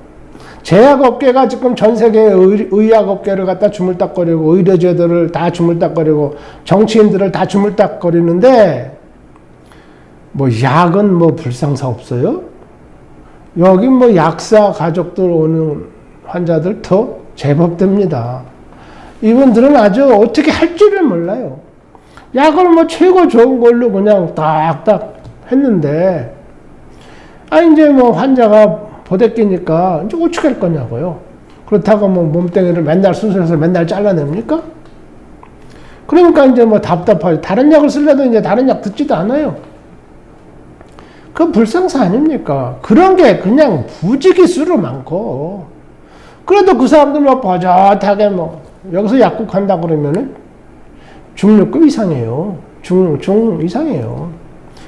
제약업계가 지금 전 세계 의약업계를 갖다 주물딱거리고 의료제도를 다 주물딱거리고 정치인들을 다 주물딱거리는데 뭐 약은 뭐 불상사 없어요? 여기 뭐 약사 가족들 오는 환자들 더 제법 됩니다. 이분들은 아주 어떻게 할 줄을 몰라요. 약을 뭐 최고 좋은 걸로 그냥 딱딱 했는데 이제 뭐 환자가 보대끼니까 이제 어떻게 할 거냐고요. 그렇다고 뭐 몸뚱이를 맨날 수술해서 맨날 잘라냅니까? 그러니까 이제 뭐 답답하죠. 다른 약을 쓰려도 이제 다른 약 듣지도 않아요. 그 불상사 아닙니까? 그런 게 그냥 부지기수로 많고, 그래도 그 사람들 뭐 버젓하게 뭐 여기서 약국한다 그러면은 중류급 이상이에요. 중 이상이에요.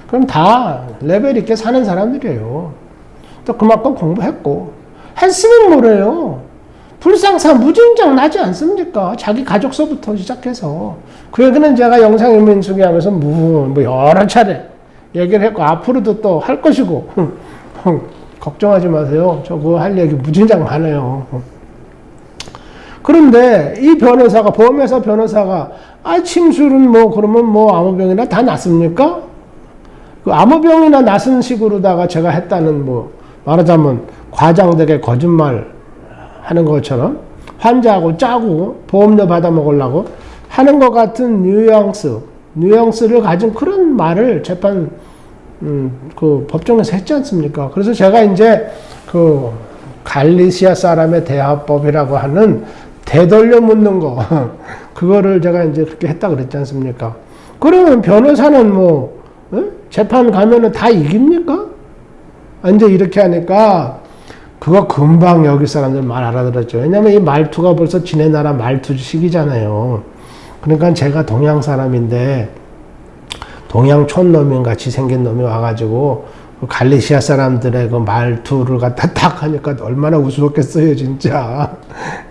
그럼 다 레벨 있게 사는 사람들이에요. 또 그만큼 공부했고 했으면 뭐래요. 불상사 무진장 나지 않습니까? 자기 가족서부터 시작해서. 그 얘기는 제가 영상인문 소개하면서 뭐 여러 차례 얘기를 했고 앞으로도 또 할 것이고 걱정하지 마세요. 저 그거 할 얘기 무진장 많아요. 그런데 이 변호사가 보험회사 변호사가 침술은 뭐 그러면 뭐 암호병이나 다 낫습니까? 그 암호병이나 낫은 식으로다가 제가 했다는 뭐 말하자면 과장되게 거짓말 하는 것처럼 환자하고 짜고 보험료 받아 먹으려고 하는 것 같은 뉘앙스를 가진 그런 말을 재판 그 법정에서 했지 않습니까? 그래서 제가 이제 그 갈리시아 사람의 대화법이라고 하는 되돌려 묻는 거, 그거를 제가 이제 그렇게 했다 그랬지 않습니까? 그러면 변호사는 뭐, 재판 가면은 다 이깁니까? 이제 이렇게 하니까, 그거 금방 여기 사람들 말 알아들었죠. 왜냐면 이 말투가 벌써 지네 나라 말투식이잖아요. 그러니까 제가 동양 사람인데, 동양 촌놈인 같이 생긴 놈이 와가지고 갈리시아 사람들의 그 말투를 갖다 딱 하니까 얼마나 우스웠겠어요, 진짜.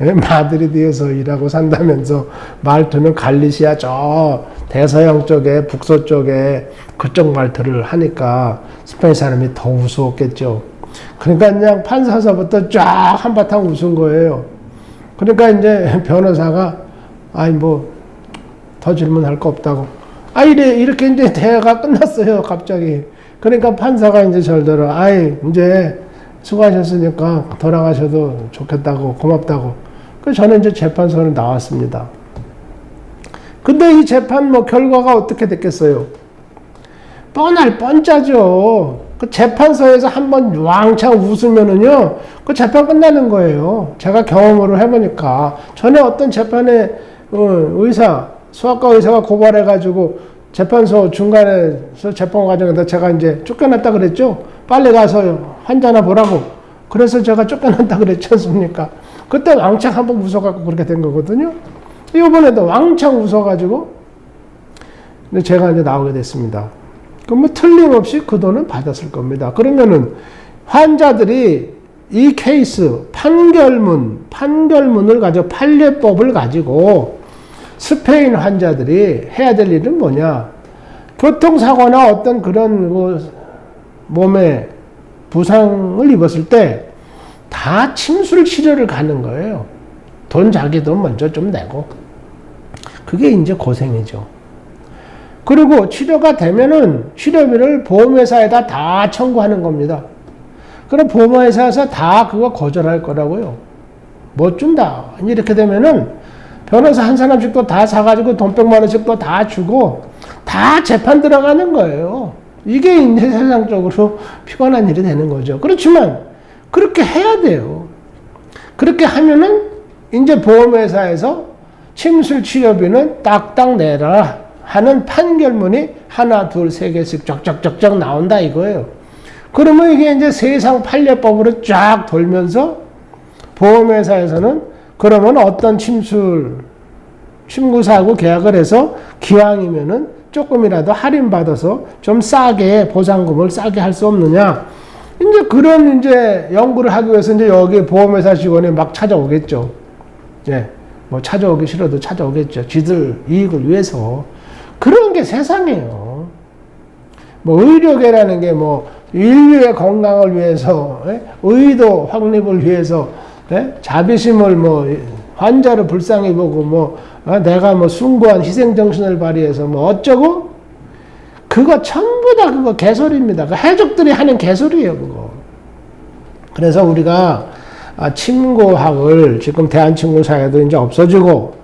마드리드에서 일하고 산다면서 말투는 갈리시아 저 대서양 쪽에 북서쪽에 그쪽 말투를 하니까 스페인 사람이 더 우스웠겠죠. 그러니까 그냥 판사서부터 쫙 한바탕 웃은 거예요. 그러니까 이제 변호사가 아니 뭐 더 질문할 거 없다고. 이렇게 이제 대화가 끝났어요, 갑자기. 그러니까 판사가 이제 절대로, 이제 수고하셨으니까 돌아가셔도 좋겠다고, 고맙다고. 그래서 저는 이제 재판소로 나왔습니다. 근데 이 재판 결과가 어떻게 됐겠어요? 뻔할 뻔짜죠. 그 재판소에서 한번 왕창 웃으면은요, 그 재판 끝나는 거예요. 제가 경험으로 해보니까. 전에 어떤 재판에, 수학과 의사가 고발해가지고 재판소 중간에서 재판 과정에다 제가 이제 쫓겨났다 그랬죠? 빨리 가서 환자나 보라고. 그래서 제가 쫓겨났다 그랬지 않습니까? 그때 왕창 한번 웃어갖고 그렇게 된 거거든요. 이번에도 왕창 웃어가지고 제가 이제 나오게 됐습니다. 그럼 틀림없이 그 돈은 받았을 겁니다. 그러면은 환자들이 이 케이스 판결문을 가지고 판례법을 가지고 스페인 환자들이 해야 될 일은 뭐냐? 교통사고나 어떤 그런 몸에 부상을 입었을 때 다 침술 치료를 가는 거예요. 돈 자기 돈 먼저 좀 내고. 그게 이제 고생이죠. 그리고 치료가 되면은 치료비를 보험회사에다 다 청구하는 겁니다. 그럼 보험회사에서 다 그거 거절할 거라고요. 못 준다. 이렇게 되면은 변호사 한 사람씩 또 다 사가지고 돈 100만 원씩 또 다 주고 다 재판 들어가는 거예요. 이게 이제 세상적으로 피곤한 일이 되는 거죠. 그렇지만 그렇게 해야 돼요. 그렇게 하면은 이제 보험회사에서 침술 치료비는 딱딱 내라 하는 판결문이 하나, 둘, 세 개씩 쫙쫙쫙쫙 나온다 이거예요. 그러면 이게 이제 세상 판례법으로 쫙 돌면서 보험회사에서는 그러면 어떤 침구사하고 계약을 해서 기왕이면은 조금이라도 할인받아서 좀 싸게 보상금을 싸게 할 수 없느냐. 이제 그런 이제 연구를 하기 위해서 이제 여기 보험회사 직원이 막 찾아오겠죠. 예. 뭐 찾아오기 싫어도 찾아오겠죠. 지들 이익을 위해서. 그런 게 세상이에요. 뭐 의료계라는 게 뭐 인류의 건강을 위해서, 의도 확립을 위해서, 자비심을 뭐 환자를 불쌍히 보고 내가 숭고한 희생정신을 발휘해서 어쩌고? 그거 전부 다 그거 개소리입니다. 그 해적들이 하는 개소리예요, 그거. 그래서 우리가 침고학을 지금 대한침고사회도 이제 없어지고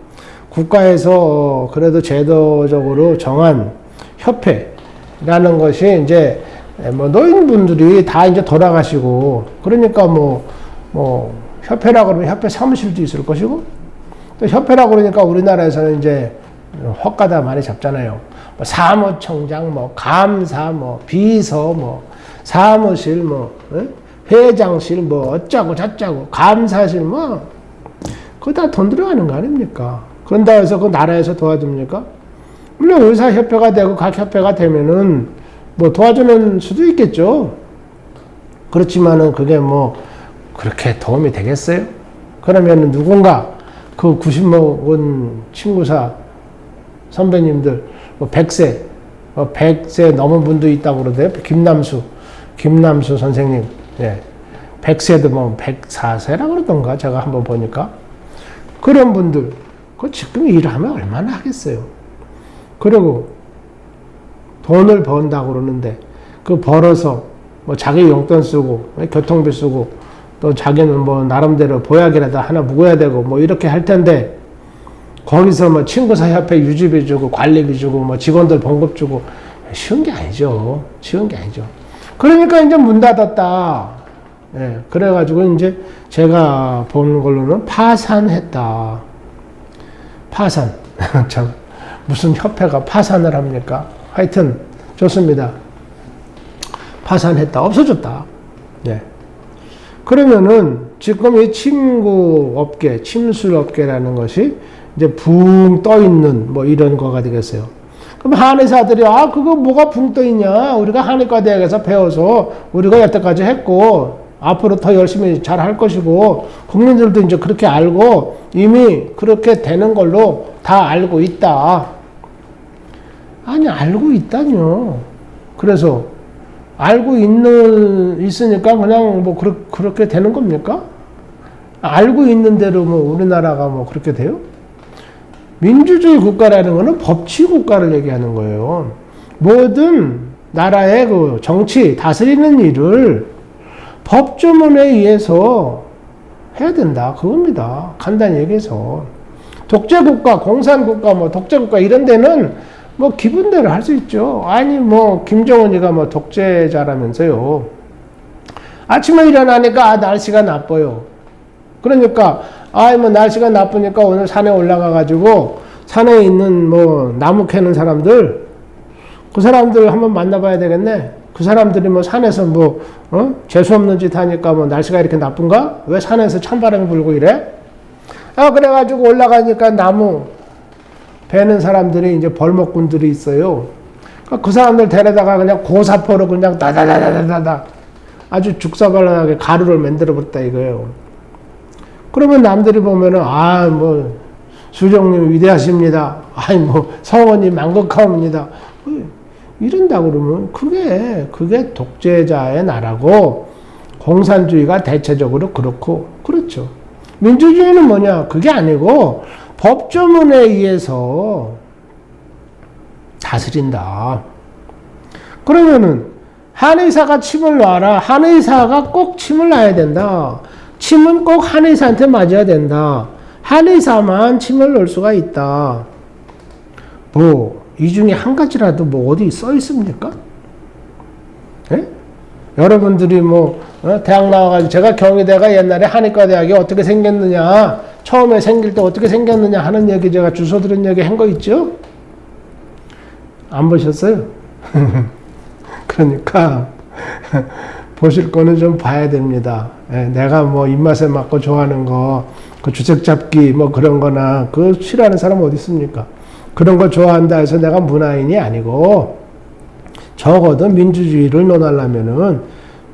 국가에서 그래도 제도적으로 정한 협회라는 것이 이제 노인분들이 다 이제 돌아가시고 그러니까 협회라고 그러면 협회 사무실도 있을 것이고 또 협회라고 그러니까 우리나라에서는 이제 헛가다 많이 잡잖아요. 사무총장, 감사, 비서, 사무실, 회장실, 어쩌고 저쩌고, 감사실, 그거 다 돈 들어가는 거 아닙니까? 그런다 해서 그 나라에서 도와줍니까? 물론 의사협회가 되고 각 협회가 되면은 도와주는 수도 있겠죠. 그렇지만은 그게 그렇게 도움이 되겠어요? 그러면은 누군가 그 90먹은 친구사 선배님들 100세 넘은 분도 있다고 그러대요. 김남수 선생님. 예. 100세도 104세라 그러던가 제가 한번 보니까. 그런 분들 지금 일하면 얼마나 하겠어요. 그리고 돈을 번다고 그러는데 그 벌어서 자기 용돈 쓰고 교통비 쓰고 또 자기는 나름대로 보약이라도 하나 묵어야 되고 이렇게 할 텐데 거기서 친구사 협회 유지비 주고 관리비 주고 직원들 봉급 주고 쉬운 게 아니죠. 쉬운 게 아니죠. 그러니까 이제 문 닫았다. 예, 그래가지고 이제 제가 보는 걸로는 파산했다. 파산. 참, 무슨 협회가 파산을 합니까? 하여튼, 좋습니다. 파산했다. 없어졌다. 예. 그러면은, 지금 이 침구 업계, 침술 업계라는 것이 이제 붕 떠 있는 뭐 이런 거가 되겠어요. 그럼 한의사들이 그거 뭐가 붕 떠 있냐? 우리가 한의과 대학에서 배워서 우리가 여태까지 했고 앞으로 더 열심히 잘 할 것이고 국민들도 이제 그렇게 알고 이미 그렇게 되는 걸로 다 알고 있다. 아니 알고 있다뇨. 그래서 알고 있으니까 그냥 뭐 그렇게 되는 겁니까? 알고 있는 대로 뭐 우리나라가 뭐 그렇게 돼요? 민주주의 국가라는 것은 법치 국가를 얘기하는 거예요. 모든 나라의 그 정치, 다스리는 일을 법조문에 의해서 해야 된다. 그겁니다. 간단히 얘기해서. 독재국가, 공산국가, 뭐 독재국가 이런 데는 뭐 기분대로 할 수 있죠. 아니, 뭐, 김정은이가 뭐 독재자라면서요. 아침에 일어나니까 날씨가 나빠요. 그러니까, 뭐 날씨가 나쁘니까 오늘 산에 올라가가지고 산에 있는 뭐 나무 캐는 사람들, 그 사람들 한번 만나봐야 되겠네. 그 사람들이 뭐 산에서 뭐, 재수없는 짓 하니까 뭐 날씨가 이렇게 나쁜가? 왜 산에서 찬바람이 불고 이래? 그래가지고 올라가니까 나무 베는 사람들이 이제 벌목꾼들이 있어요. 그 사람들 데려다가 그냥 고사포로 그냥 다다다다다다 아주 죽사발랄하게 가루를 만들어 버렸다 이거예요. 그러면 남들이 보면은, 뭐, 수정님 위대하십니다. 뭐, 성원님 만극하옵니다. 이런다 그러면, 그게 독재자의 나라고, 공산주의가 대체적으로 그렇고, 그렇죠. 민주주의는 뭐냐? 그게 아니고, 법조문에 의해서 다스린다. 그러면은, 한의사가 침을 놔라. 한의사가 꼭 침을 놔야 된다. 침은 꼭 한의사한테 맞아야 된다. 한의사만 침을 넣을 수가 있다. 뭐, 이 중에 한 가지라도 뭐 어디 써 있습니까? 예? 여러분들이 뭐, 대학 나와가지고, 제가 경희대가 옛날에 한의과 대학이 어떻게 생겼느냐, 처음에 생길 때 어떻게 생겼느냐 하는 얘기 제가 주소 들은 얘기 한 거 있죠? 안 보셨어요? 그러니까, 보실 거는 좀 봐야 됩니다. 내가 뭐 입맛에 맞고 좋아하는 거, 그 주색 잡기 뭐 그런 거나 그 싫어하는 사람 어디 있습니까? 그런 거 좋아한다 해서 내가 문화인이 아니고 적어도 민주주의를 논하려면은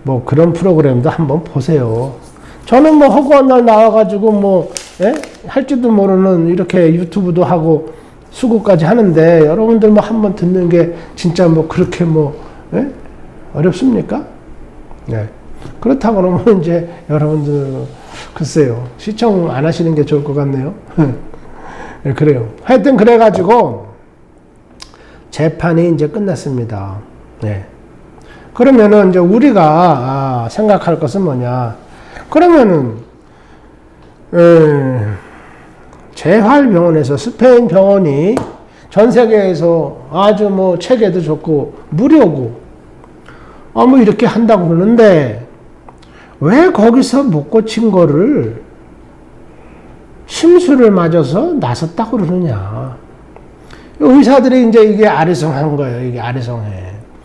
뭐 그런 프로그램도 한번 보세요. 저는 뭐 허구한 날 나와가지고 뭐 할지도 모르는 이렇게 유튜브도 하고 수고까지 하는데 여러분들 뭐 한번 듣는 게 진짜 뭐 그렇게 뭐 어렵습니까? 네. 그렇다고 그러면 이제 여러분들 글쎄요 시청 안 하시는 게 좋을 것 같네요. 네, 그래요. 하여튼 그래가지고 재판이 이제 끝났습니다. 네. 그러면은 이제 우리가 생각할 것은 뭐냐? 그러면은 재활병원에서 스페인 병원이 전 세계에서 아주 뭐 체계도 좋고 무료고 뭐 이렇게 한다고 그러는데 왜 거기서 못 고친 거를 심술을 맞아서 나섰다고 그러느냐. 의사들이 이제 이게 아리송한 거예요. 이게 아리송해.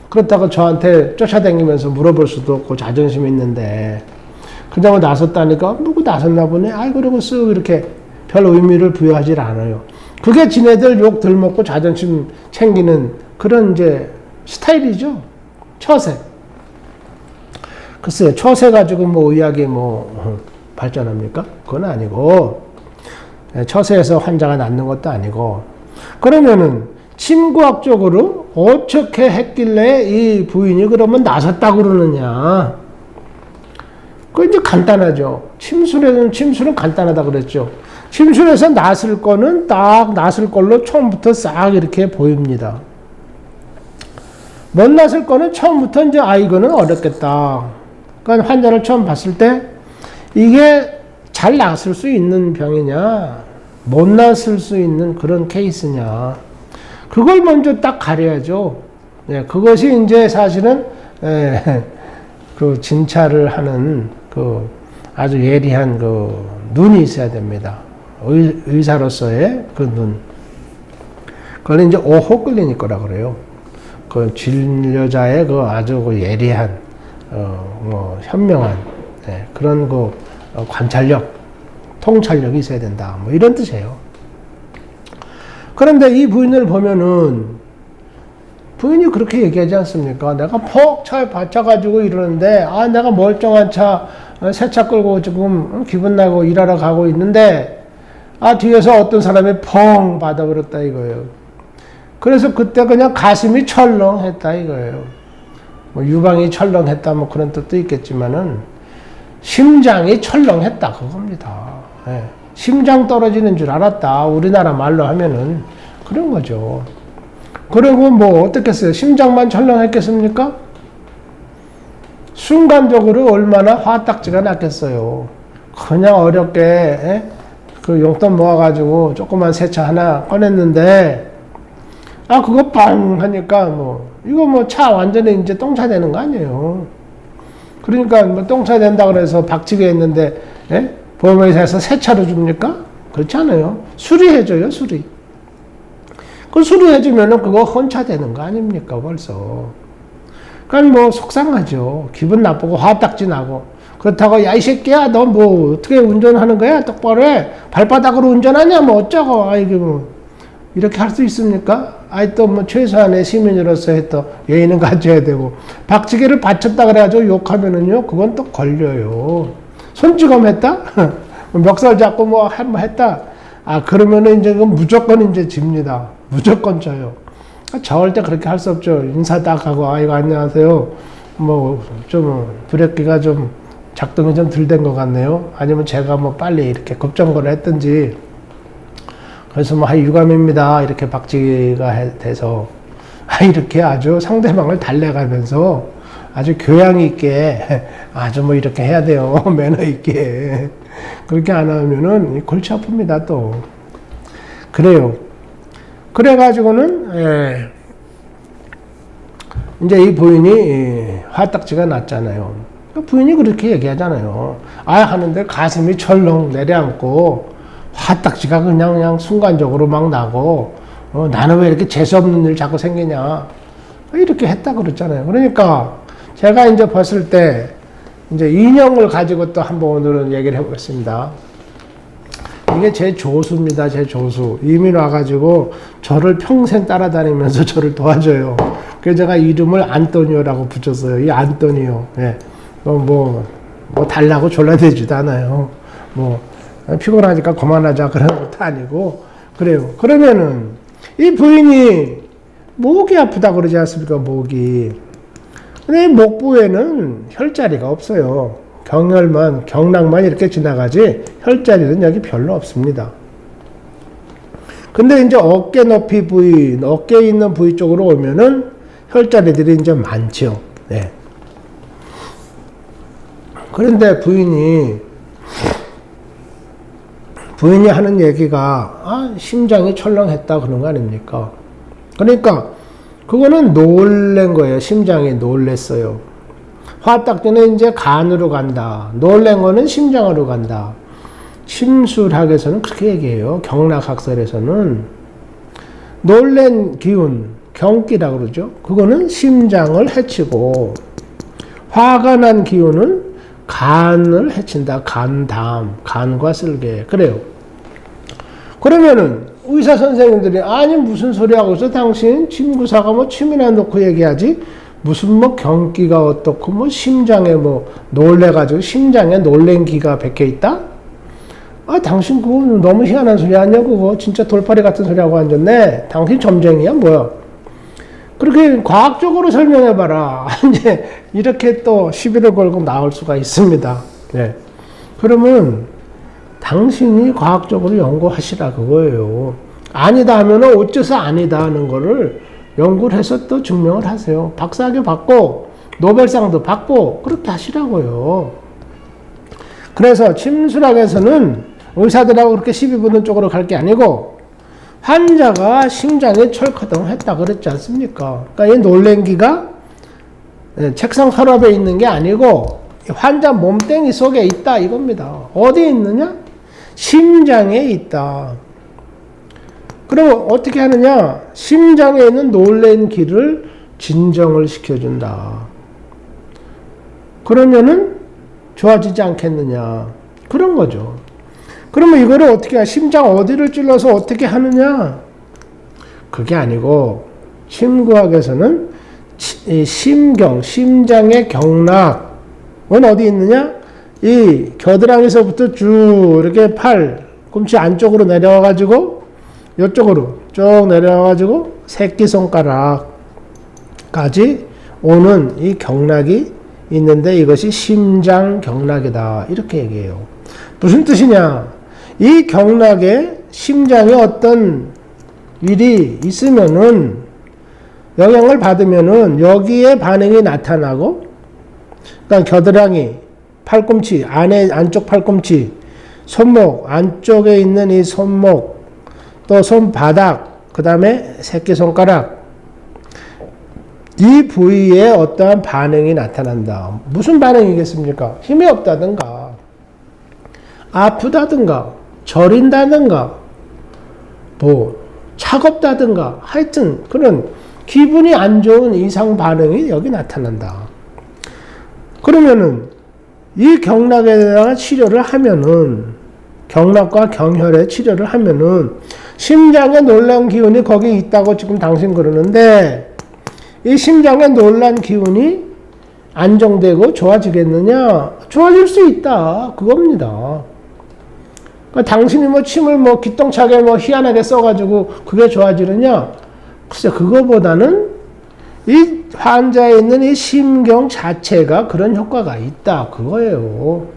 그렇다고 저한테 쫓아다니면서 물어볼 수도 없고 자존심이 있는데 그냥 나섰다니까 누구 나섰나 보네. 그러고 쓱 이렇게 별 의미를 부여하지 않아요. 그게 지네들 욕 덜 먹고 자존심 챙기는 그런 이제 스타일이죠. 처세. 글쎄요, 처세 가지고 뭐 의학이 뭐 발전합니까? 그건 아니고, 처세에서 환자가 낫는 것도 아니고, 그러면은 침구학적으로 어떻게 했길래 이 부인이 그러면 나섰다고 그러느냐? 그 이제 간단하죠. 침술은 간단하다 그랬죠. 침술에서 낫을 거는 딱 낫을 걸로 처음부터 싹 이렇게 보입니다. 못 낫을 거는 처음부터 이제 이거는 어렵겠다. 그러니까 환자를 처음 봤을 때 이게 잘 낫을 수 있는 병이냐, 못 낫을 수 있는 그런 케이스냐. 그걸 먼저 딱 가려야죠. 예, 그것이 이제 사실은 그 진찰을 하는 그 아주 예리한 그 눈이 있어야 됩니다. 의사로서의 그 눈. 그걸 이제 오호 클리니커라 그래요. 그 진료자의 그 아주 그 예리한 뭐 현명한 그런 그 관찰력, 통찰력이 있어야 된다. 뭐 이런 뜻이에요. 그런데 이 부인을 보면은 부인이 그렇게 얘기하지 않습니까? 내가 퍽 차에 받쳐가지고 이러는데, 내가 멀쩡한 차, 새 차 끌고 지금 기분 나고 일하러 가고 있는데, 뒤에서 어떤 사람이 펑 받아버렸다 이거예요. 그래서 그때 그냥 가슴이 철렁했다 이거예요. 뭐 유방이 철렁했다 뭐 그런 뜻도 있겠지만은, 심장이 철렁했다 그겁니다. 예. 심장 떨어지는 줄 알았다. 우리나라 말로 하면은 그런 거죠. 그리고 뭐 어떻겠어요? 심장만 철렁했겠습니까? 순간적으로 얼마나 화딱지가 났겠어요. 그냥 어렵게 그 용돈 모아가지고 조그만 세차 하나 꺼냈는데 그거 빵 하니까 뭐 이거 뭐 차 완전히 이제 똥차 되는 거 아니에요. 그러니까 뭐 똥차 된다 그래서 박치게 했는데 보험회사에서 세차로 줍니까? 그렇지 않아요. 수리해줘요, 수리. 그 수리해주면은 그거 혼차되는 거 아닙니까, 벌써. 그러니까 뭐 속상하죠. 기분 나쁘고 화딱지 나고. 그렇다고, 야, 이 새끼야, 너 뭐 어떻게 운전하는 거야? 똑바로 해. 발바닥으로 운전하냐? 뭐 어쩌고. 이게 뭐. 이렇게 할 수 있습니까? 또 뭐 최소한의 시민으로서의 또 예의는 가져야 되고. 박치기를 받쳤다 그래가지고 욕하면은요, 그건 또 걸려요. 손찌검 했다? 멱살 잡고 뭐 했다? 그러면은 이제 그 무조건 이제 집니다. 무조건 져요. 저럴 때 그렇게 할 수 없죠. 인사 딱 하고, 이거 안녕하세요. 뭐, 좀, 브레이크가 좀, 작동이 좀 덜 된 것 같네요. 아니면 제가 뭐 빨리 이렇게 급정거를 했든지. 그래서 뭐, 유감입니다. 이렇게 박치기가 돼서. 이렇게 아주 상대방을 달래가면서 아주 교양 있게, 아주 뭐 이렇게 해야 돼요. 매너 있게. 그렇게 안 하면은 골치 아픕니다, 또. 그래요. 그래가지고는, 이제 이 부인이 화딱지가 났잖아요. 부인이 그렇게 얘기하잖아요. 하는데 가슴이 철렁 내려앉고, 화딱지가 그냥 순간적으로 막 나고, 나는 왜 이렇게 재수없는 일 자꾸 생기냐. 이렇게 했다 그랬잖아요. 그러니까, 제가 이제 봤을 때, 이제 인형을 가지고 또 한번 오늘은 얘기를 해보겠습니다. 이게 제 조수입니다. 제 조수. 이민 와가지고 저를 평생 따라다니면서 저를 도와줘요. 그래서 제가 이름을 안토니오라고 붙였어요. 이 안토니오. 뭐 달라고 졸라대지도 않아요. 뭐 피곤하니까 그만하자 그런 것도 아니고 그래요. 그러면은 이 부인이 목이 아프다 그러지 않습니까? 목이. 근데 목 부에는 혈자리가 없어요. 경락만 이렇게 지나가지 혈자리는 여기 별로 없습니다. 근데 이제 어깨 높이 부위, 어깨에 있는 부위 쪽으로 오면은 혈자리들이 이제 많죠. 그런데 부인이 하는 얘기가 심장이 철렁했다 그런 거 아닙니까? 그러니까 그거는 놀란 거예요. 심장이 놀랬어요. 화딱지는 이제 간으로 간다. 놀란 거는 심장으로 간다. 심술학에서는 그렇게 얘기해요. 경락학설에서는 놀란 기운, 경기라고 그러죠. 그거는 심장을 해치고 화가 난 기운은 간을 해친다. 간담, 간과 쓸개. 그래요. 그러면은 의사 선생님들이 무슨 소리 하고 있어? 당신 침구사가 뭐 침이나 놓고 얘기하지? 무슨 뭐 경기가 어떻고 뭐 심장에 뭐 놀래가지고 심장에 놀란 기가 박혀 있다? 당신 그거 너무 희한한 소리 아니야 그거? 진짜 돌팔이 같은 소리 하고 앉았네. 당신 점쟁이야 뭐야? 그렇게 과학적으로 설명해봐라. 이제 이렇게 또 시비를 걸고 나올 수가 있습니다. 그러면 당신이 과학적으로 연구하시라 그거예요. 아니다 하면은 어째서 아니다 하는 거를 연구를 해서 또 증명을 하세요. 박사학위 받고 노벨상도 받고 그렇게 하시라고요. 그래서 침술학에서는 의사들하고 그렇게 시비 붙는 쪽으로 갈 게 아니고 환자가 심장이 철커덩했다 그랬지 않습니까? 그러니까 이 놀랜기가 책상 서랍에 있는 게 아니고 환자 몸뚱이 속에 있다 이겁니다. 어디에 있느냐? 심장에 있다. 그럼 어떻게 하느냐? 심장에 있는 놀랜기를 진정을 시켜준다. 그러면은 좋아지지 않겠느냐? 그런 거죠. 그러면 이거를 어떻게 해? 심장 어디를 찔러서 어떻게 하느냐? 그게 아니고 심구학에서는 이 심장의 경락은 어디 있느냐? 이 겨드랑이에서부터 쭉 이렇게 팔꿈치 안쪽으로 내려와가지고 이쪽으로 쭉 내려와가지고 새끼손가락까지 오는 이 경락이 있는데 이것이 심장 경락이다. 이렇게 얘기해요. 무슨 뜻이냐? 이 경락에 심장에 어떤 일이 있으면은 영향을 받으면은 여기에 반응이 나타나고, 그러니까 겨드랑이, 팔꿈치, 안쪽 팔꿈치, 손목, 안쪽에 있는 이 손목, 또 손바닥, 그 다음에 새끼손가락, 이 부위에 어떠한 반응이 나타난다. 무슨 반응이겠습니까? 힘이 없다든가, 아프다든가, 저린다든가, 뭐, 차갑다든가, 하여튼 그런 기분이 안 좋은 이상 반응이 여기 나타난다. 그러면은 이 경락에 대한 치료를 하면은, 경락과 경혈의 치료를 하면은 심장에 놀란 기운이 거기 있다고 지금 당신 그러는데 이 심장에 놀란 기운이 안정되고 좋아지겠느냐? 좋아질 수 있다. 그겁니다. 그러니까 당신이 뭐 침을 뭐 기똥차게 뭐 희한하게 써가지고 그게 좋아지느냐? 글쎄, 그거보다는 이 환자에 있는 이 심경 자체가 그런 효과가 있다. 그거예요.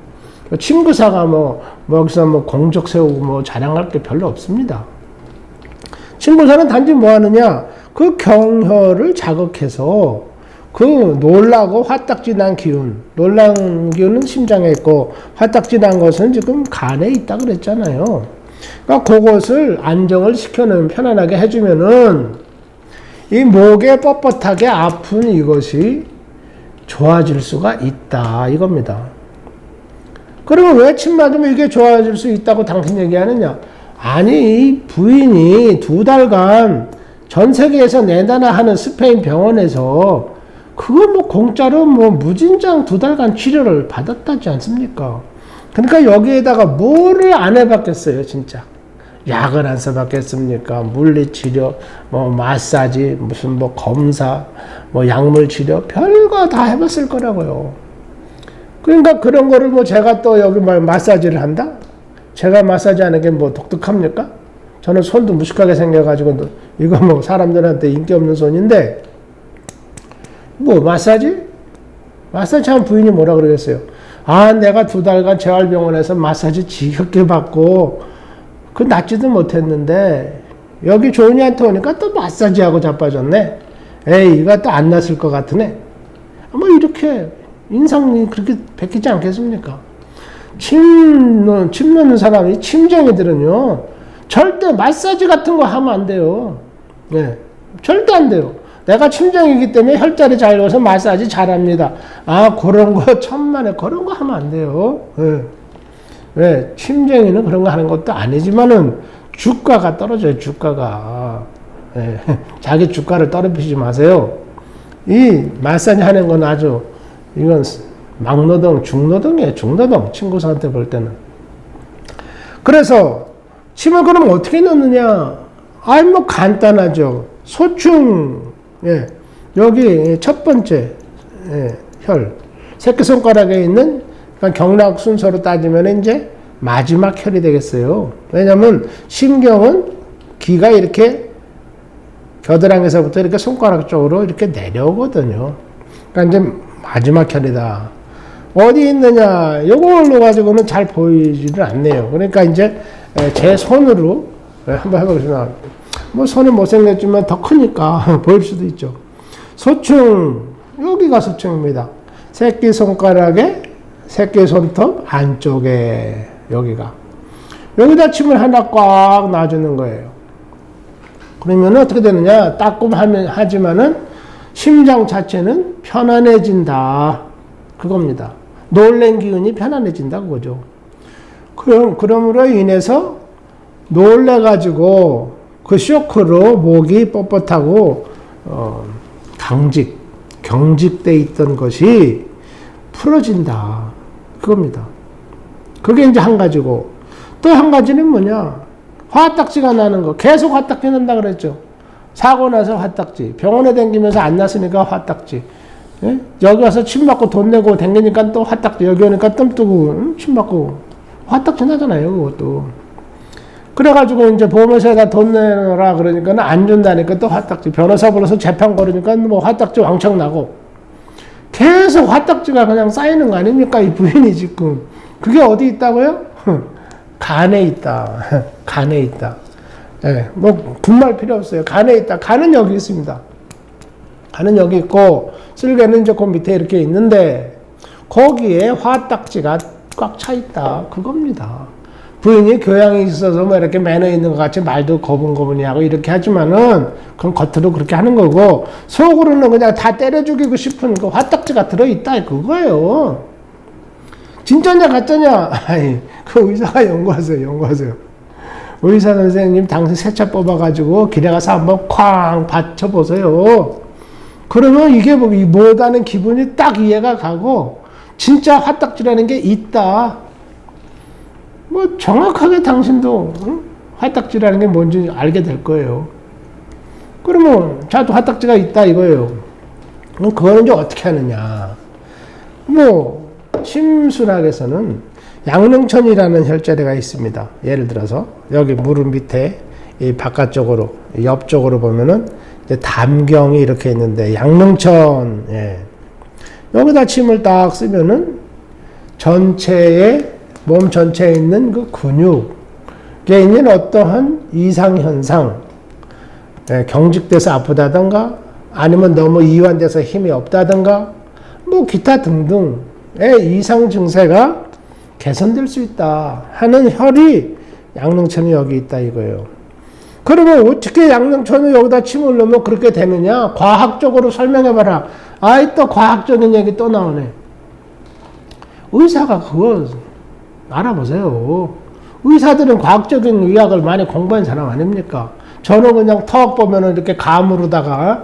침구사가 여기서 공적 세우고 뭐 자랑할 게 별로 없습니다. 침구사는 단지 뭐 하느냐? 그 경혈을 자극해서 그 놀라고 화딱지난 기운, 놀란 기운은 심장에 있고 화딱지난 것은 지금 간에 있다 그랬잖아요. 그러니까 그것을 안정을 시켜놓으면 편안하게 해주면은 이 목에 뻣뻣하게 아픈 이것이 좋아질 수가 있다 이겁니다. 그러면 왜 침 맞으면 이게 좋아질 수 있다고 당신 얘기하느냐? 아니, 이 부인이 2달간 전 세계에서 내다나 하는 스페인 병원에서 그거 뭐 공짜로 뭐 무진장 2달간 치료를 받았다지 않습니까? 그러니까 여기에다가 뭐를 안 해봤겠어요, 진짜. 약을 안 써봤겠습니까? 물리치료, 뭐 마사지, 무슨 뭐 검사, 뭐 약물치료, 별거 다 해봤을 거라고요. 그러니까 그런 거를 뭐 제가 또 여기 마사지를 한다? 제가 마사지 하는 게 뭐 독특합니까? 저는 손도 무식하게 생겨가지고 이거 뭐 사람들한테 인기 없는 손인데 뭐 마사지 하면 부인이 뭐라 그러겠어요? 아, 내가 2달간 재활병원에서 마사지 지겹게 받고 그 낫지도 못했는데 여기 조은이한테 오니까 또 마사지하고 자빠졌네. 에이, 이거 또 안 났을 것 같으네. 뭐 이렇게 인상이 그렇게 베끼지 않겠습니까? 침 놓는 사람이 침쟁이들은요 절대 마사지 같은 거 하면 안 돼요. 네, 절대 안 돼요. 내가 침쟁이기 때문에 혈자리 잘 넣어서 마사지 잘합니다. 아, 그런 거 천만에 그런 거 하면 안 돼요. 네. 왜? 침쟁이는 그런 거 하는 것도 아니지만은 주가가 떨어져요. 주가가. 네. 자기 주가를 떨어뜨리지 마세요. 이 마사지 하는 건 아주 이건 막노동, 중노동이에요. 중노동. 친구들한테 볼 때는. 그래서 침을 그럼 어떻게 넣느냐? 아이, 뭐 간단하죠. 소충, 예. 여기 첫 번째, 예. 혈. 새끼손가락에 있는, 그러니까 경락 순서로 따지면 이제 마지막 혈이 되겠어요. 왜냐면 심경은 기가 이렇게 겨드랑이에서부터 이렇게 손가락 쪽으로 이렇게 내려오거든요. 그러니까 이제 마지막 혈이다. 어디 있느냐? 요걸로 가지고는 잘 보이지를 않네요. 그러니까 이제 제 손으로 한번 해보겠습니다. 뭐 손은 못생겼지만 더 크니까 보일 수도 있죠. 소충, 여기가 소충입니다. 새끼손가락에 새끼손톱 안쪽에 여기다 침을 하나 꽉 놔주는 거예요. 그러면 어떻게 되느냐? 따끔하면 하지만은 심장 자체는 편안해진다. 그겁니다. 놀란 기운이 편안해진다 그거죠. 그러므로 인해서 놀래가지고 그 쇼크로 목이 뻣뻣하고 경직돼 있던 것이 풀어진다. 그겁니다. 그게 이제 한 가지고 또 한 가지는 뭐냐? 화딱지가 나는 거. 계속 화딱지 난다 그랬죠. 사고 나서 화딱지. 병원에 다니면서 안 났으니까 화딱지. 예? 여기 와서 침 맞고 돈 내고 다니니까 또 화딱지. 여기 오니까 뜸 뜨고 침 맞고 화딱지 나잖아요. 그것도. 그래가지고 이제 보험회사에다 돈 내라 그러니까 안 준다니까 또 화딱지. 변호사 불러서 재판 걸으니까 뭐 화딱지 왕창 나고. 계속 화딱지가 그냥 쌓이는 거 아닙니까? 이 부인이 지금. 그게 어디 있다고요? 간에 있다. 간에 있다. 예, 뭐 분말 필요 없어요. 간에 있다. 간은 여기 있습니다. 간은 여기 있고 쓸개는 이제 그 밑에 이렇게 있는데 거기에 화딱지가 꽉 차 있다. 그겁니다. 부인이 교양이 있어서 뭐 이렇게 매너 있는 것 같이 말도 거분거분히 하고 이렇게 하지만은 그건 겉으로 그렇게 하는 거고 속으로는 그냥 다 때려 죽이고 싶은 그 화딱지가 들어있다. 그거예요. 진짜냐 가짜냐? 아이, 그 의사가 연구하세요. 의사 선생님 당신 세차 뽑아가지고 길에 가서 한번 쾅 받쳐보세요. 그러면 이게 뭐다는 기분이 딱 이해가 가고 진짜 화딱지라는 게 있다. 뭐 정확하게 당신도 화딱지라는 게 뭔지 알게 될 거예요. 그러면 자도 화딱지가 있다 이거예요. 그럼 그거는 이제 어떻게 하느냐? 뭐 심순학에서는 양릉천이라는 혈자리가 있습니다. 예를 들어서 여기 무릎 밑에 이 바깥쪽으로 옆쪽으로 보면은 이제 담경이 이렇게 있는데 양릉천, 예. 여기다 침을 딱 쓰면은 몸 전체에 있는 그 근육에 있는 어떠한 이상 현상, 예, 경직돼서 아프다든가 아니면 너무 이완돼서 힘이 없다든가 뭐 기타 등등의 이상 증세가 개선될 수 있다 하는 혈이 양릉천이 여기 있다 이거예요. 그러면 어떻게 양릉천을 여기다 침을 넣으면 그렇게 되느냐? 과학적으로 설명해봐라. 아이 또 과학적인 얘기 또 나오네. 의사가 그거 알아보세요. 의사들은 과학적인 의학을 많이 공부한 사람 아닙니까? 저는 그냥 턱 보면은 이렇게 감으로다가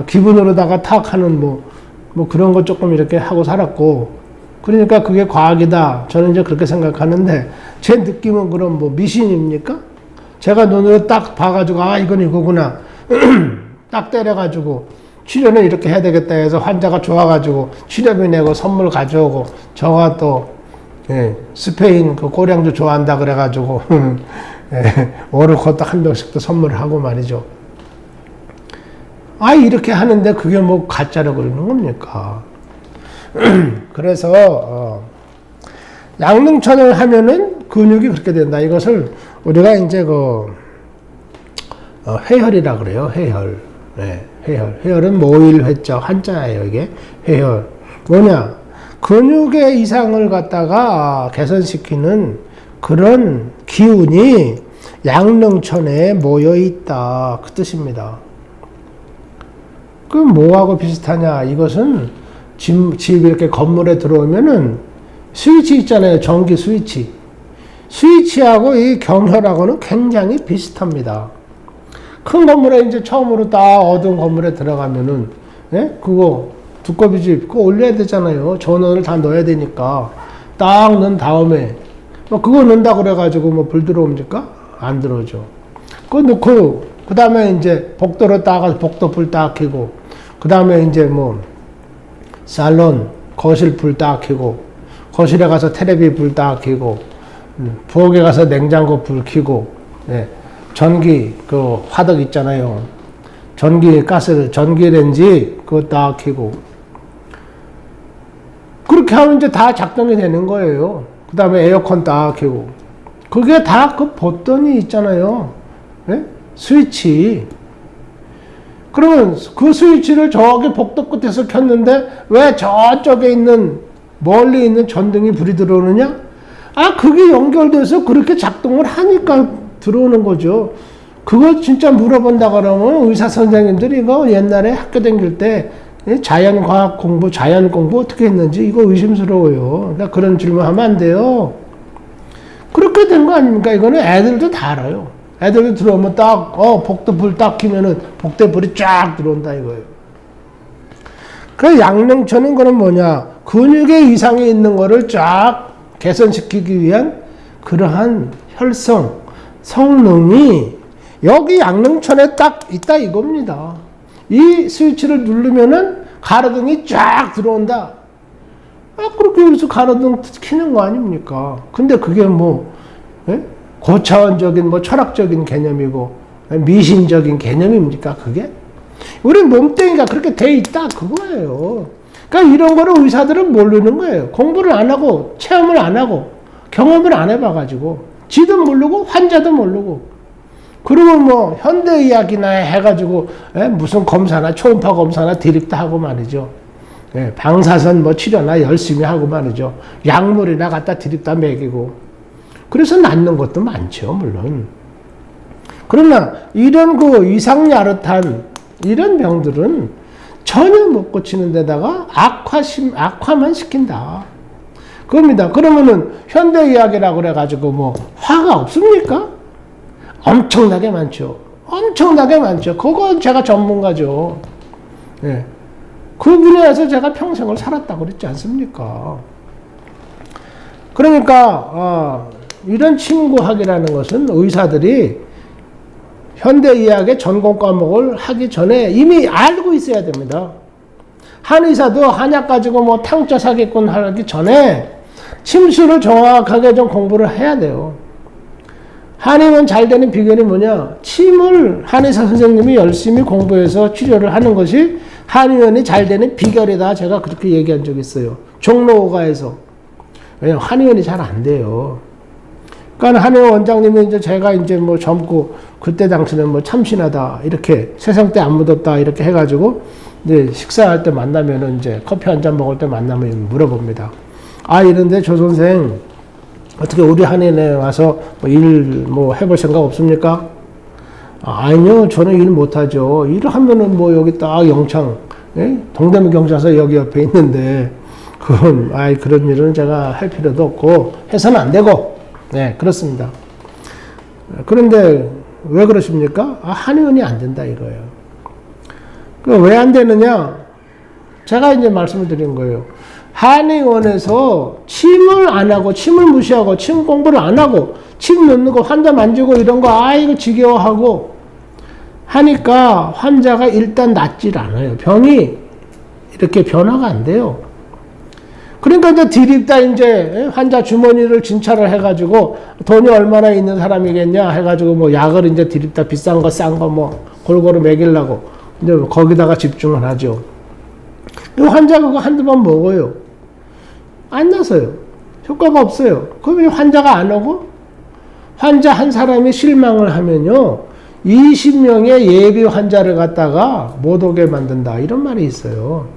기분으로다가 턱 하는 뭐 그런 거 조금 이렇게 하고 살았고 그러니까 그게 과학이다. 저는 이제 그렇게 생각하는데 제 느낌은 그럼 뭐 미신입니까? 제가 눈으로 딱 봐가지고 아 이건 이거구나 딱 때려가지고 치료는 이렇게 해야 되겠다 해서 환자가 좋아가지고 치료비 내고 선물 가져오고 저가 또 예, 스페인 그 고량주 좋아한다 그래가지고 예, 오르코도 한 병씩 또 선물하고 말이죠. 아 이렇게 하는데 그게 뭐 가짜라고 그러는 겁니까? 그래서 양릉천을 하면은 근육이 그렇게 된다. 이것을 우리가 이제 회혈이라 그래요. 회혈. 네, 회혈. 회혈은 모일회자 한자예요. 이게 회혈. 뭐냐? 근육의 이상을 갖다가 개선시키는 그런 기운이 양릉천에 모여 있다. 그 뜻입니다. 그럼 뭐하고 비슷하냐? 이것은 집 이렇게 건물에 들어오면은 스위치 있잖아요. 전기 스위치. 스위치하고 이 경혈하고는 굉장히 비슷합니다. 큰 건물에 이제 처음으로 딱 어두운 건물에 들어가면은, 예? 그거 두꺼비집 그거 올려야 되잖아요. 전원을 다 넣어야 되니까. 딱 넣은 다음에, 뭐 그거 넣는다 그래가지고 뭐 불 들어옵니까? 안 들어오죠. 그거 넣고, 그 다음에 이제 복도로 딱 가서 복도 불 딱 켜고, 그 다음에 이제 뭐, 살론, 거실 불 딱 켜고, 거실에 가서 텔레비 불 딱 켜고, 부엌에 가서 냉장고 불 켜고, 예. 전기, 그 화덕 있잖아요. 전기렌지, 그거 딱 켜고. 그렇게 하면 이제 다 작동이 되는 거예요. 그 다음에 에어컨 딱 켜고. 그게 다 그 버튼이 있잖아요. 예? 스위치. 그러면 그 스위치를 저기 복도 끝에서 켰는데 왜 저쪽에 있는 멀리 있는 전등이 불이 들어오느냐? 아 그게 연결돼서 그렇게 작동을 하니까 들어오는 거죠. 그거 진짜 물어본다 그러면 의사 선생님들이 이거 옛날에 학교 다닐 때 자연과학 공부, 자연 공부 어떻게 했는지 이거 의심스러워요. 그러니까 그런 질문 하면 안 돼요. 그렇게 된 거 아닙니까? 이거는 애들도 다 알아요. 애들도 들어오면 딱, 복도불 딱 키면은 복대불이 쫙 들어온다 이거예요. 그 양릉천은 그럼 뭐냐? 근육의 이상이 있는 거를 쫙 개선시키기 위한 그러한 혈성, 성능이 여기 양릉천에 딱 있다 이겁니다. 이 스위치를 누르면은 가로등이 쫙 들어온다. 그렇게 해서 가로등 켜는 거 아닙니까? 근데 그게 뭐, 고차원적인 뭐 철학적인 개념이고, 미신적인 개념입니까? 그게? 우리 몸뚱이가 그렇게 돼 있다. 그거예요. 그러니까 이런 거를 의사들은 모르는 거예요. 공부를 안 하고, 체험을 안 하고, 경험을 안 해봐가지고, 지도 모르고, 환자도 모르고, 그리고 뭐, 현대의학이나 해가지고, 무슨 검사나, 초음파 검사나 드립다 하고 말이죠. 방사선 뭐 치료나 열심히 하고 말이죠. 약물이나 갖다 드립다 먹이고. 그래서 낫는 것도 많죠, 물론. 그러나, 이런 그 이상야릇한 이런 병들은 전혀 못 고치는 데다가 악화만 시킨다. 그겁니다. 그러면은 현대의학이라고 그래가지고 뭐 화가 없습니까? 엄청나게 많죠. 엄청나게 많죠. 그건 제가 전문가죠. 예. 그 분야에서 제가 평생을 살았다고 그랬지 않습니까? 그러니까 이런 침구학이라는 것은 의사들이 현대의학의 전공 과목을 하기 전에 이미 알고 있어야 됩니다. 한의사도 한약 가지고 뭐 탕자 사기꾼 하기 전에 침수를 정확하게 좀 공부를 해야 돼요. 한의원 잘 되는 비결이 뭐냐? 침을 한의사 선생님이 열심히 공부해서 치료를 하는 것이 한의원이 잘 되는 비결이다. 제가 그렇게 얘기한 적이 있어요. 종로가에서. 왜냐면 한의원이 잘 안 돼요. 그러니까 한의원 원장님이 이제 제가 이제 뭐 젊고 그때 당시는 뭐 참신하다 이렇게 세상 때 안 묻었다 이렇게 해가지고 이제 식사할 때 만나면은 이제 커피 한 잔 먹을 때 만나면 물어봅니다. 이런데 조 선생 어떻게 우리 한의원에 와서 일 뭐 해볼 생각 없습니까? 아니요, 저는 일 못하죠. 일을 하면은 뭐 여기 딱 영창, 동대문 경찰서 여기 옆에 있는데 그건 그런 일은 제가 할 필요도 없고 해서는 안 되고, 네, 그렇습니다. 그런데 왜 그러십니까? 한의원이 안 된다 이거예요. 왜 안 되느냐? 제가 이제 말씀을 드린 거예요. 한의원에서 침을 안 하고, 침을 무시하고, 침 공부를 안 하고, 침 넣는 거, 환자 만지고 이런 거, 이거 지겨워하고 하니까 환자가 일단 낫질 않아요. 병이 이렇게 변화가 안 돼요. 그러니까 이제 드립다 이제 환자 주머니를 진찰을 해가지고 돈이 얼마나 있는 사람이겠냐 해가지고 뭐 약을 이제 드립다 비싼 거 싼 거 뭐 골고루 먹이려고 이제 거기다가 집중을 하죠. 이 환자 그거 한두 번 먹어요. 안 나서요. 효과가 없어요. 그러면 환자가 안 오고 환자 한 사람이 실망을 하면요. 20명의 예비 환자를 갖다가 못 오게 만든다. 이런 말이 있어요.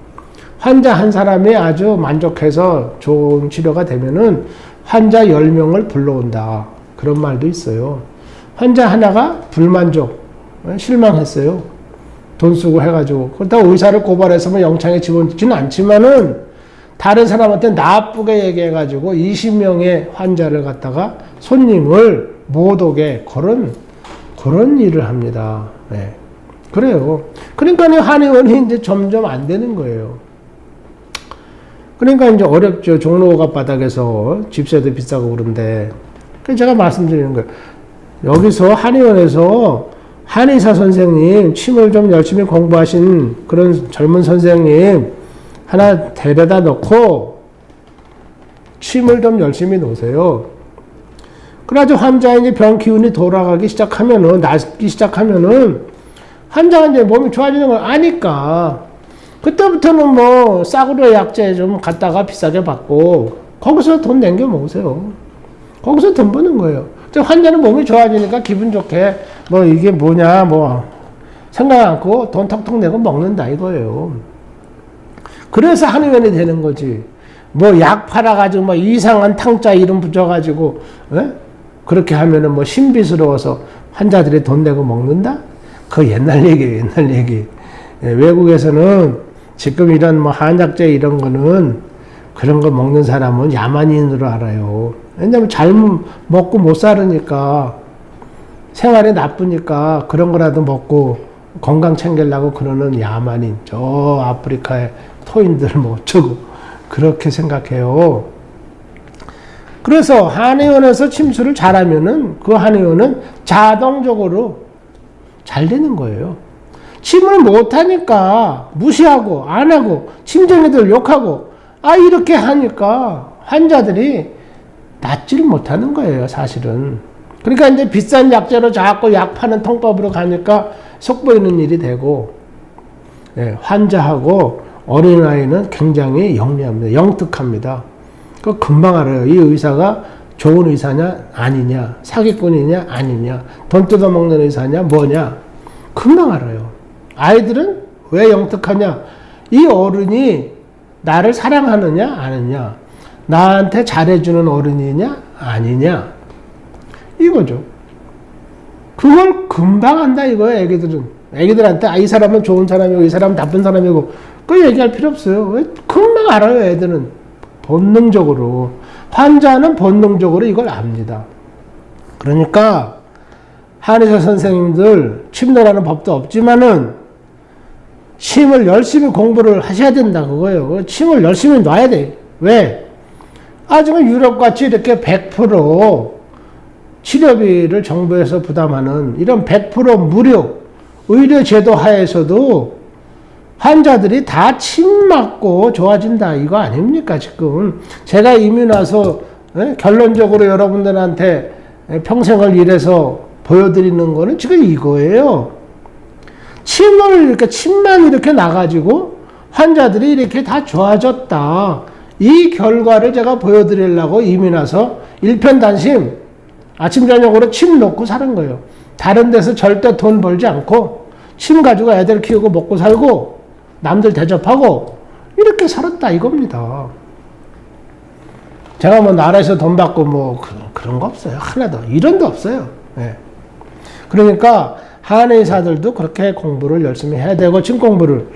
환자 한 사람이 아주 만족해서 좋은 치료가 되면은 환자 10명을 불러온다. 그런 말도 있어요. 환자 하나가 불만족, 실망했어요. 돈 쓰고 해가지고. 그렇다고 의사를 고발해서 뭐 영창에 집어넣지는 않지만은 다른 사람한테 나쁘게 얘기해가지고 20명의 환자를 갖다가 손님을 못 오게 그런 일을 합니다. 네. 그래요. 그러니까 한의원이 이제 점점 안 되는 거예요. 그러니까 이제 어렵죠. 종로가 바닥에서 집세도 비싸고 그런데. 그래서 제가 말씀드리는 거예요. 여기서 한의원에서 한의사 선생님, 침을 좀 열심히 공부하신 그런 젊은 선생님 하나 데려다 놓고 침을 좀 열심히 놓으세요. 그래가지고 환자의 이제 병 기운이 돌아가기 시작하면은, 낫기 시작하면은 환자가 이제 몸이 좋아지는 걸 아니까 그때부터는 뭐 싸구려 약재 좀 갖다가 비싸게 받고 거기서 돈 남겨 먹으세요. 거기서 돈 버는 거예요. 환자는 몸이 좋아지니까 기분 좋게 뭐 이게 뭐냐 뭐 생각 않고 돈 턱턱 내고 먹는다 이거예요. 그래서 한의원이 되는 거지. 뭐 약 팔아가지고 뭐 이상한 탕자 이름 붙여가지고 그렇게 하면은 뭐 신비스러워서 환자들이 돈 내고 먹는다? 그거 옛날 얘기예요, 옛날 얘기. 예, 외국에서는 지금 이런 뭐 한약재 이런 거는 그런 거 먹는 사람은 야만인으로 알아요. 왜냐면 잘 먹고 못 살으니까 생활이 나쁘니까 그런 거라도 먹고 건강 챙기려고 그러는 야만인, 저 아프리카의 토인들 뭐 어쩌고 그렇게 생각해요. 그래서 한의원에서 침수를 잘하면은 그 한의원은 자동적으로 잘 되는 거예요. 침을 못하니까 무시하고 안 하고 침쟁이들 욕하고 이렇게 하니까 환자들이 낫지를 못하는 거예요, 사실은. 그러니까 이제 비싼 약재로 자꾸 약 파는 통법으로 가니까 속 보이는 일이 되고, 예, 환자하고 어린아이는 굉장히 영리합니다. 영특합니다. 그 금방 알아요. 이 의사가 좋은 의사냐 아니냐, 사기꾼이냐 아니냐, 돈 뜯어먹는 의사냐 뭐냐, 금방 알아요. 아이들은 왜 영특하냐? 이 어른이 나를 사랑하느냐 아니냐, 나한테 잘해주는 어른이냐 아니냐, 이거죠. 그걸 금방 한다 이거예요. 애기들은. 애기들한테 이 사람은 좋은 사람이고 이 사람은 나쁜 사람이고 그 얘기할 필요 없어요. 왜? 금방 알아요. 애들은 본능적으로. 환자는 본능적으로 이걸 압니다. 그러니까 한의사 선생님들 침 놓으라는 법도 없지만은 침을 열심히 공부를 하셔야 된다 그거예요. 침을 열심히 놔야 돼. 왜? 지금 유럽같이 이렇게 100% 치료비를 정부에서 부담하는 이런 100% 무료 의료제도 하에서도 환자들이 다 침 맞고 좋아진다 이거 아닙니까 지금. 제가 이미 나서 결론적으로 여러분들한테 평생을 일해서 보여드리는 거는 지금 이거예요. 침만 이렇게 나가지고 환자들이 이렇게 다 좋아졌다. 이 결과를 제가 보여드리려고 이미 나서 일편단심 아침 저녁으로 침 놓고 사는 거예요. 다른 데서 절대 돈 벌지 않고 침 가지고 애들 키우고 먹고 살고 남들 대접하고 이렇게 살았다 이겁니다. 제가 뭐 나라에서 돈 받고 뭐 그런 거 없어요. 하나도. 이런도 없어요. 네. 그러니까 한의사들도 그렇게 공부를 열심히 해야 되고 침 공부를.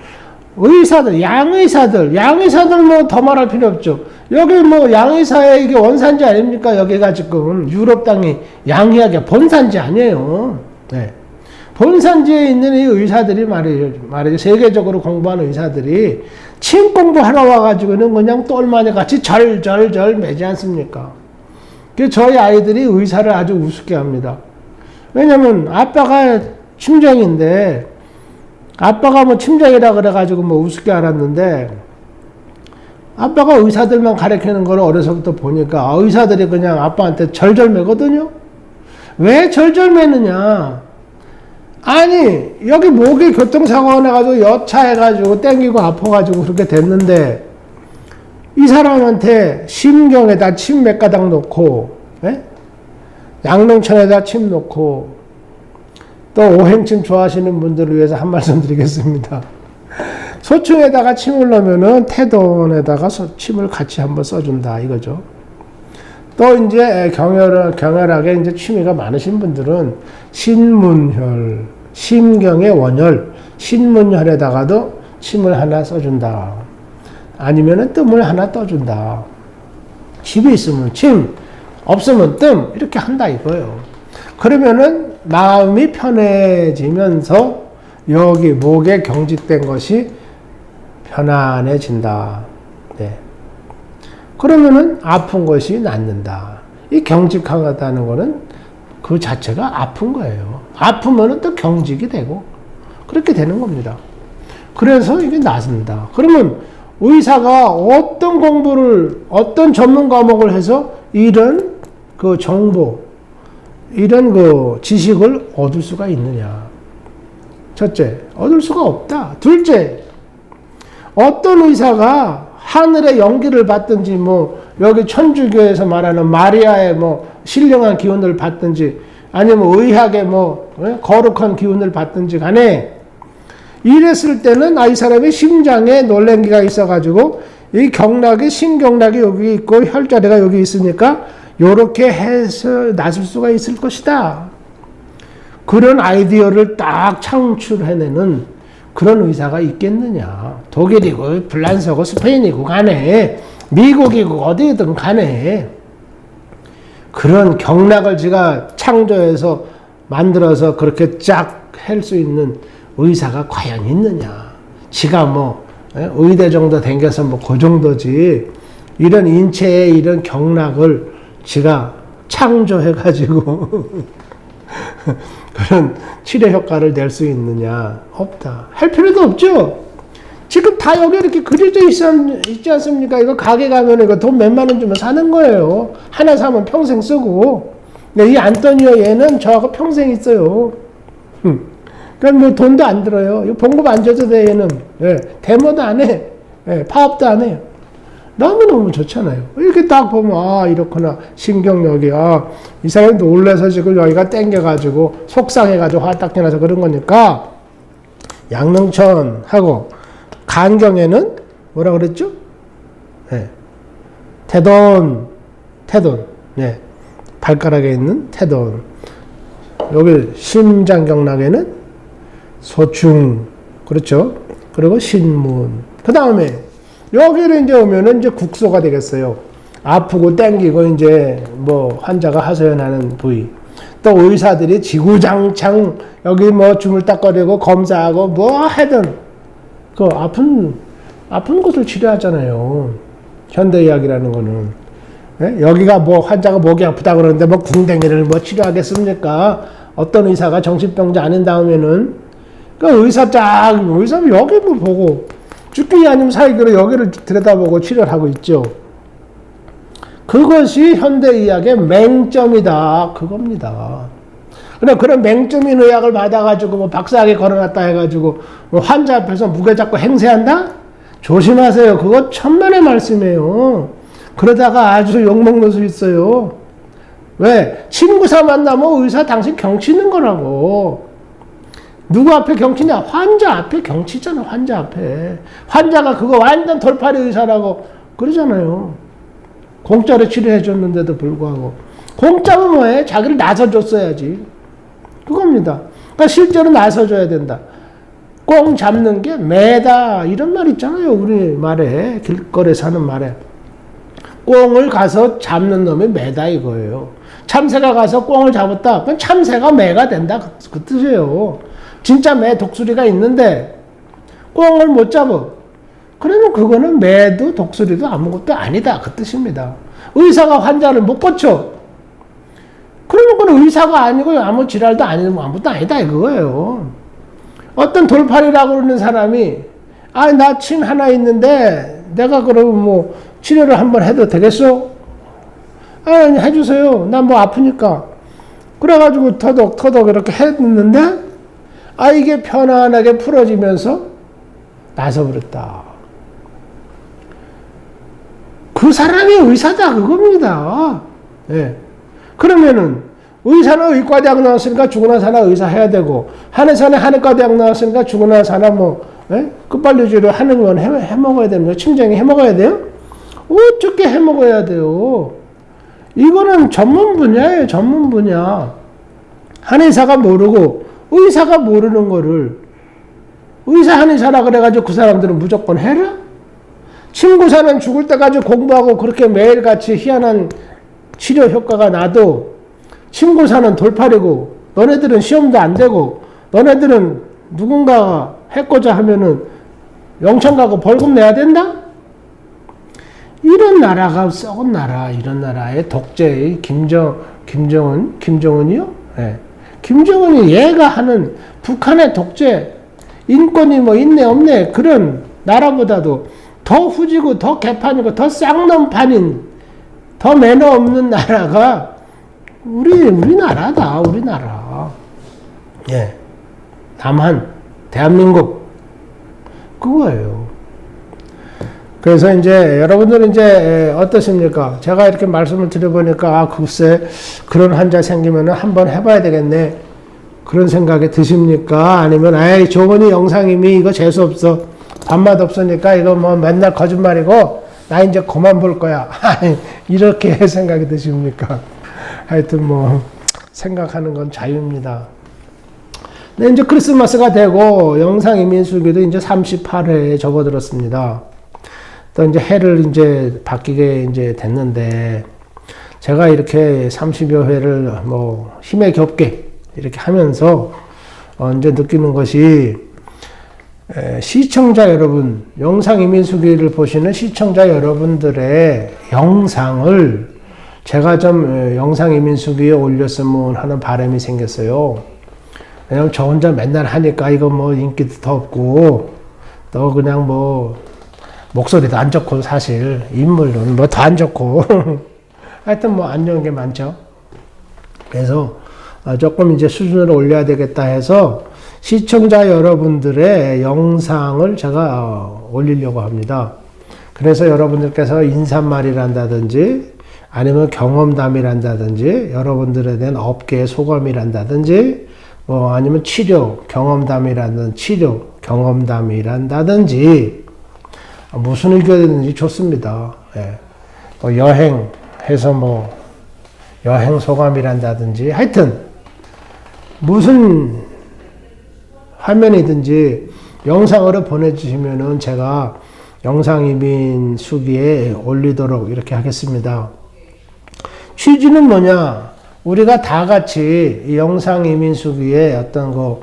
의사들, 양의사들 뭐 더 말할 필요 없죠. 여기 뭐 양의사의 이게 원산지 아닙니까? 여기가 지금 유럽 땅이 양의학의 본산지 아니에요. 네. 본산지에 있는 이 의사들이 말이죠. 세계적으로 공부하는 의사들이 침 공부하러 와가지고는 그냥 똘마니 같이 절절절 매지 않습니까? 그래서 저희 아이들이 의사를 아주 우습게 합니다. 왜냐면 아빠가 침쟁인데 아빠가 뭐 침쟁이라 그래가지고 뭐 우습게 알았는데 아빠가 의사들만 가르치는 걸 어려서부터 보니까 의사들이 그냥 아빠한테 절절 매거든요. 왜 절절 매느냐? 아니 여기 목이 교통사고가 나가지고 여차해가지고 땡기고 아파가지고 그렇게 됐는데 이 사람한테 심경에다 침 몇 가닥 놓고 양릉천에다 침 놓고 또 오행침 좋아하시는 분들을 위해서 한 말씀 드리겠습니다. 소충에다가 침을 넣으면은 태돈에다가 침을 같이 한번 써준다 이거죠. 또 이제 경혈하게 이제 취미가 많으신 분들은 신문혈, 심경의 원혈, 신문혈에다가도 침을 하나 써준다. 아니면은 뜸을 하나 떠준다. 집이 있으면 침, 없으면 뜸 이렇게 한다 이거예요. 그러면은 마음이 편해지면서 여기 목에 경직된 것이 편안해진다. 네. 그러면은 아픈 것이 낫는다. 이 경직하다는 거는 그 자체가 아픈 거예요. 아프면은 또 경직이 되고 그렇게 되는 겁니다. 그래서 이게 낫는다. 그러면 의사가 어떤 공부를 어떤 전문 과목을 해서 이런 그 정보 이런 그 지식을 얻을 수가 있느냐. 첫째, 얻을 수가 없다. 둘째, 어떤 의사가 하늘의 연기를 받든지 뭐 여기 천주교에서 말하는 마리아의 뭐 신령한 기운을 받든지 아니면 의학의 뭐 거룩한 기운을 받든지 간에 이랬을 때는 이 사람의 심장에 놀랭기가 있어가지고 이 경락이 신경락이 여기 있고 혈자리가 여기 있으니까 요렇게 해서 낫을 수가 있을 것이다. 그런 아이디어를 딱 창출해내는 그런 의사가 있겠느냐. 독일이고 프랑스고 스페인이고 간에 미국이고 어디든 간에 그런 경락을 제가 창조해서 만들어서 그렇게 쫙 할 수 있는 의사가 과연 있느냐. 지가 뭐 의대 정도 댕겨서 뭐 그 정도지. 이런 인체의 이런 경락을 지가 창조해가지고 그런 치료 효과를 낼 수 있느냐? 없다. 할 필요도 없죠. 지금 다 여기 이렇게 그려져 있지 않습니까? 이거 가게 가면 이거 돈 몇만 원 주면 사는 거예요. 하나 사면 평생 쓰고. 근데 이 안토니오 얘는 저하고 평생 있어요. 그러니까 뭐 돈도 안 들어요. 이거 봉급 안 줘도 돼, 얘는. 예, 데모도 안 해. 예, 파업도 안 해요. 너무너무 좋잖아요. 이렇게 딱 보면, 아, 이렇구나. 신경력이, 이 사람이 놀래서 지금 여기가 땡겨가지고, 속상해가지고 화딱 나서 그런 거니까, 양릉천하고, 간경에는 뭐라 그랬죠? 네. 태돈. 네. 발가락에 있는 태돈. 여기 심장경락에는 소충. 그렇죠? 그리고 신문. 그 다음에, 여기를 이제 오면은 이제 국소가 되겠어요. 아프고 땡기고 이제 뭐 환자가 하소연하는 부위. 또 의사들이 지구장창 여기 뭐 주물딱거리고 검사하고 뭐 하든 그 아픈 곳을 치료하잖아요. 현대의학이라는 거는. 네? 여기가 뭐 환자가 목이 아프다 그러는데 뭐 궁뎅이를 뭐 치료하겠습니까? 어떤 의사가 정신병자 아닌 다음에는 그 의사는 여기 뭐 보고 죽기 아니면 살기로 여기를 들여다보고 치료를 하고 있죠. 그것이 현대의학의 맹점이다. 그겁니다. 그럼 그런 맹점인 의학을 받아가지고 뭐 박사학위 걸어놨다 해가지고 뭐 환자 앞에서 무게 잡고 행세한다? 조심하세요. 그거 천만의 말씀이에요. 그러다가 아주 욕먹는 수 있어요. 왜? 친구사 만나면 의사 당신 경치는 거라고. 누구 앞에 경치냐? 환자 앞에 경치잖아, 환자 앞에. 환자가 그거 완전 돌팔이 의사라고 그러잖아요. 공짜로 치료해줬는데도 불구하고. 공짜면 뭐해? 자기를 나서줬어야지. 그겁니다. 그러니까 실제로 나서줘야 된다. 꽁 잡는 게 매다. 이런 말 있잖아요. 우리 말에. 길거리에서 하는 말에. 꽁을 가서 잡는 놈이 매다 이거예요. 참새가 가서 꽁을 잡았다. 그건 참새가 매가 된다. 그 뜻이에요. 진짜 매 독수리가 있는데 꽁을 못 잡아. 그러면 그거는 매도 독수리도 아무것도 아니다. 그 뜻입니다. 의사가 환자를 못 고쳐. 그러면 그건 의사가 아니고 아무 질환도 아니고 아무것도 아니다 이거예요. 어떤 돌팔이라고 그러는 사람이 나 침 하나 있는데 내가 그러면 뭐 치료를 한번 해도 되겠어? 해주세요. 난 뭐 아프니까. 그래가지고 터덕 이렇게 했는데 이게 편안하게 풀어지면서 나서버렸다. 그 사람이 의사다 그겁니다. 예. 그러면은 의사는 의과대학 나왔으니까 죽으나 사나 의사 해야 되고 한의사는 한의과대학 나왔으니까 죽으나 사나 뭐 끝발리주를 하는 건 해먹어야 됩니다. 침쟁이 해먹어야 돼요? 어떻게 해먹어야 돼요? 이거는 전문 분야예요. 전문 분야. 한의사가 모르고 의사가 모르는 거를 의사 한의사라 그래가지고 그 사람들은 무조건 해라? 친구사는 죽을 때까지 공부하고 그렇게 매일같이 희한한 치료 효과가 나도 친구사는 돌팔이고 너네들은 시험도 안 되고 너네들은 누군가가 해코자 하면은 영천 가고 벌금 내야 된다? 이런 나라가 썩은 나라, 이런 나라의 독재의 김정은이요? 네. 김정은이 얘가 하는 북한의 독재, 인권이 뭐 있네 없네 그런 나라보다도 더 후지고 더 개판이고 더 쌍놈판인 더 매너 없는 나라가 우리나라다. 우리나라. 예. 남한, 대한민국 그거예요. 그래서 이제 여러분들은 이제 어떠십니까? 제가 이렇게 말씀을 드려보니까 글쎄 그런 환자 생기면은 한번 해봐야 되겠네 그런 생각이 드십니까? 아니면 조건이 영상님이 이거 재수없어 밥맛 없으니까 이거 뭐 맨날 거짓말이고 나 이제 그만 볼 거야 이렇게 생각이 드십니까? 하여튼 뭐 생각하는 건 자유입니다. 네, 이제 크리스마스가 되고 영상 이민수기도 이제 38회에 접어들었습니다. 또 이제 해를 이제 바뀌게 이제 됐는데 제가 이렇게 30여 회를 뭐 힘에 겹게 이렇게 하면서 이제 느끼는 것이 시청자 여러분, 영상 이민수기를 보시는 시청자 여러분들의 영상을 제가 좀 영상 이민수기에 올렸으면 하는 바람이 생겼어요. 왜냐면 저 혼자 맨날 하니까 이거 뭐 인기도 더 없고 또 그냥 뭐 목소리도 안 좋고 사실 인물은 뭐 더 안 좋고 하여튼 뭐 안 좋은 게 많죠. 그래서 조금 이제 수준을 올려야 되겠다 해서 시청자 여러분들의 영상을 제가 올리려고 합니다. 그래서 여러분들께서 인사말이란다든지 아니면 경험담이란다든지 여러분들에 대한 업계의 소감이란다든지 뭐 아니면 치료 경험담이란다든지 무슨 의견이든지 좋습니다. 예. 뭐 여행해서 뭐 여행 소감이란다든지 하여튼 무슨 화면이든지 영상으로 보내주시면은 제가 영상 이민 수기에 올리도록 이렇게 하겠습니다. 취지는 뭐냐? 우리가 다 같이 이 영상 이민 수기에 어떤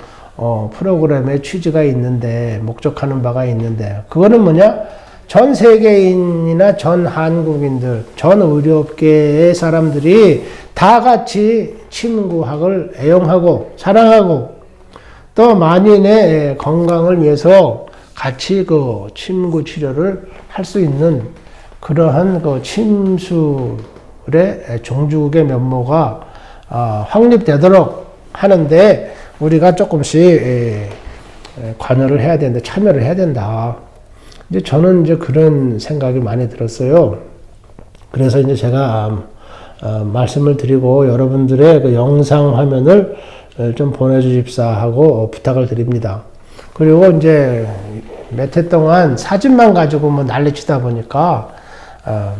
프로그램의 취지가 있는데, 목적하는 바가 있는데, 그거는 뭐냐? 전 세계인이나 전 한국인들, 전 의료업계의 사람들이 다 같이 침구학을 애용하고, 사랑하고, 또 만인의 건강을 위해서 같이 그 침구 치료를 할 수 있는 그러한 그 침술의 종주국의 면모가 확립되도록 하는데 우리가 조금씩 관여를 해야 된다, 참여를 해야 된다. 이제 저는 이제 그런 생각이 많이 들었어요. 그래서 이제 제가 말씀을 드리고 여러분들의 그 영상 화면을 좀 보내주십사 하고 부탁을 드립니다. 그리고 이제 몇 해 동안 사진만 가지고 뭐 난리치다 보니까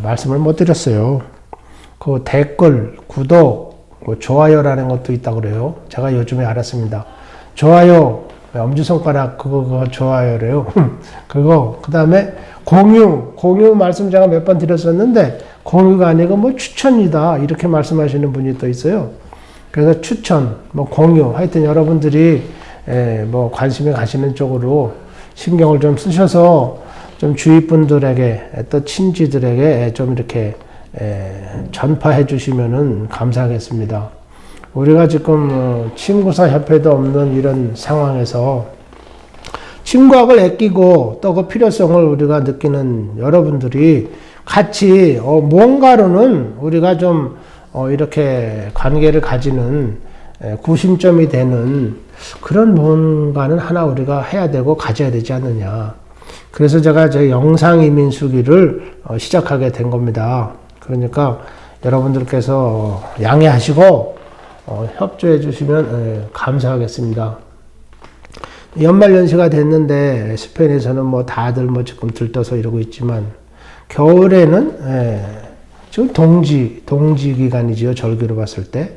말씀을 못 드렸어요. 그 댓글, 구독, 뭐 좋아요라는 것도 있다고 그래요. 제가 요즘에 알았습니다. 좋아요, 엄지손가락 그거 좋아요래요. 그거 그 다음에 공유 말씀 제가 몇 번 드렸었는데 공유가 아니고 뭐 추천이다 이렇게 말씀하시는 분이 또 있어요. 그래서 추천, 뭐 공유, 하여튼 여러분들이 뭐 관심이 가시는 쪽으로 신경을 좀 쓰셔서 좀 주위 분들에게 또 친지들에게 좀 이렇게 전파해 주시면은 감사하겠습니다. 우리가 지금 침구사 협회도 없는 이런 상황에서 침구학을 아끼고 또 그 필요성을 우리가 느끼는 여러분들이 같이 뭔가로는 우리가 좀 이렇게 관계를 가지는 구심점이 되는 그런 뭔가는 하나 우리가 해야 되고 가져야 되지 않느냐. 그래서 제가 제 영상 이민 수기를 시작하게 된 겁니다. 그러니까 여러분들께서 양해하시고 협조해 주시면 감사하겠습니다. 연말연시가 됐는데 스페인에서는 뭐 다들 뭐 지금 들떠서 이러고 있지만 겨울에는 지금 동지 기간이지요. 절기로 봤을 때.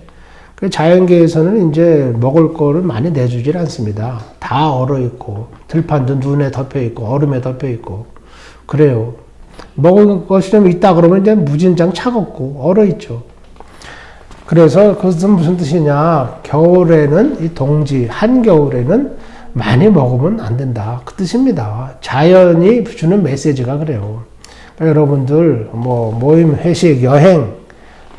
그 자연계에서는 이제 먹을 거를 많이 내주질 않습니다. 다 얼어 있고 들판도 눈에 덮여 있고 얼음에 덮여 있고 그래요. 먹을 것이 좀 있다 그러면 이제 무진장 차갑고 얼어 있죠. 그래서 그것은 무슨 뜻이냐? 겨울에는 이 한겨울에는 많이 먹으면 안 된다. 그 뜻입니다. 자연이 주는 메시지가 그래요. 그러니까 여러분들 뭐 모임, 회식, 여행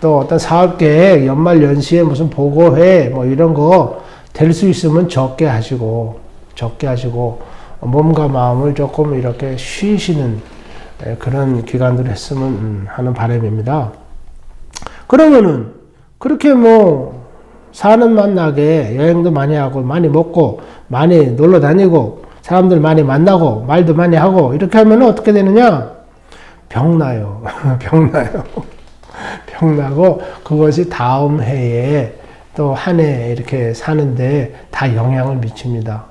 또 어떤 사업 계획, 연말 연시에 무슨 보고회 뭐 이런 거 될 수 있으면 적게 하시고 몸과 마음을 조금 이렇게 쉬시는 그런 기간들을 했으면 하는 바람입니다. 그러면은 그렇게 뭐 사는 만나게 여행도 많이 하고 많이 먹고 많이 놀러 다니고 사람들 많이 만나고 말도 많이 하고 이렇게 하면 어떻게 되느냐? 병나요. 병나고 그것이 다음 해에 또 한 해 이렇게 사는데 다 영향을 미칩니다.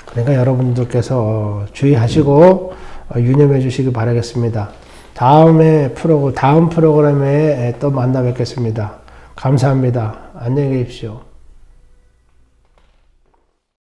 그러니까 여러분들께서 주의하시고 유념해 주시기 바라겠습니다. 다음 프로그램에 또 만나 뵙겠습니다. 감사합니다. 안녕히 계십시오.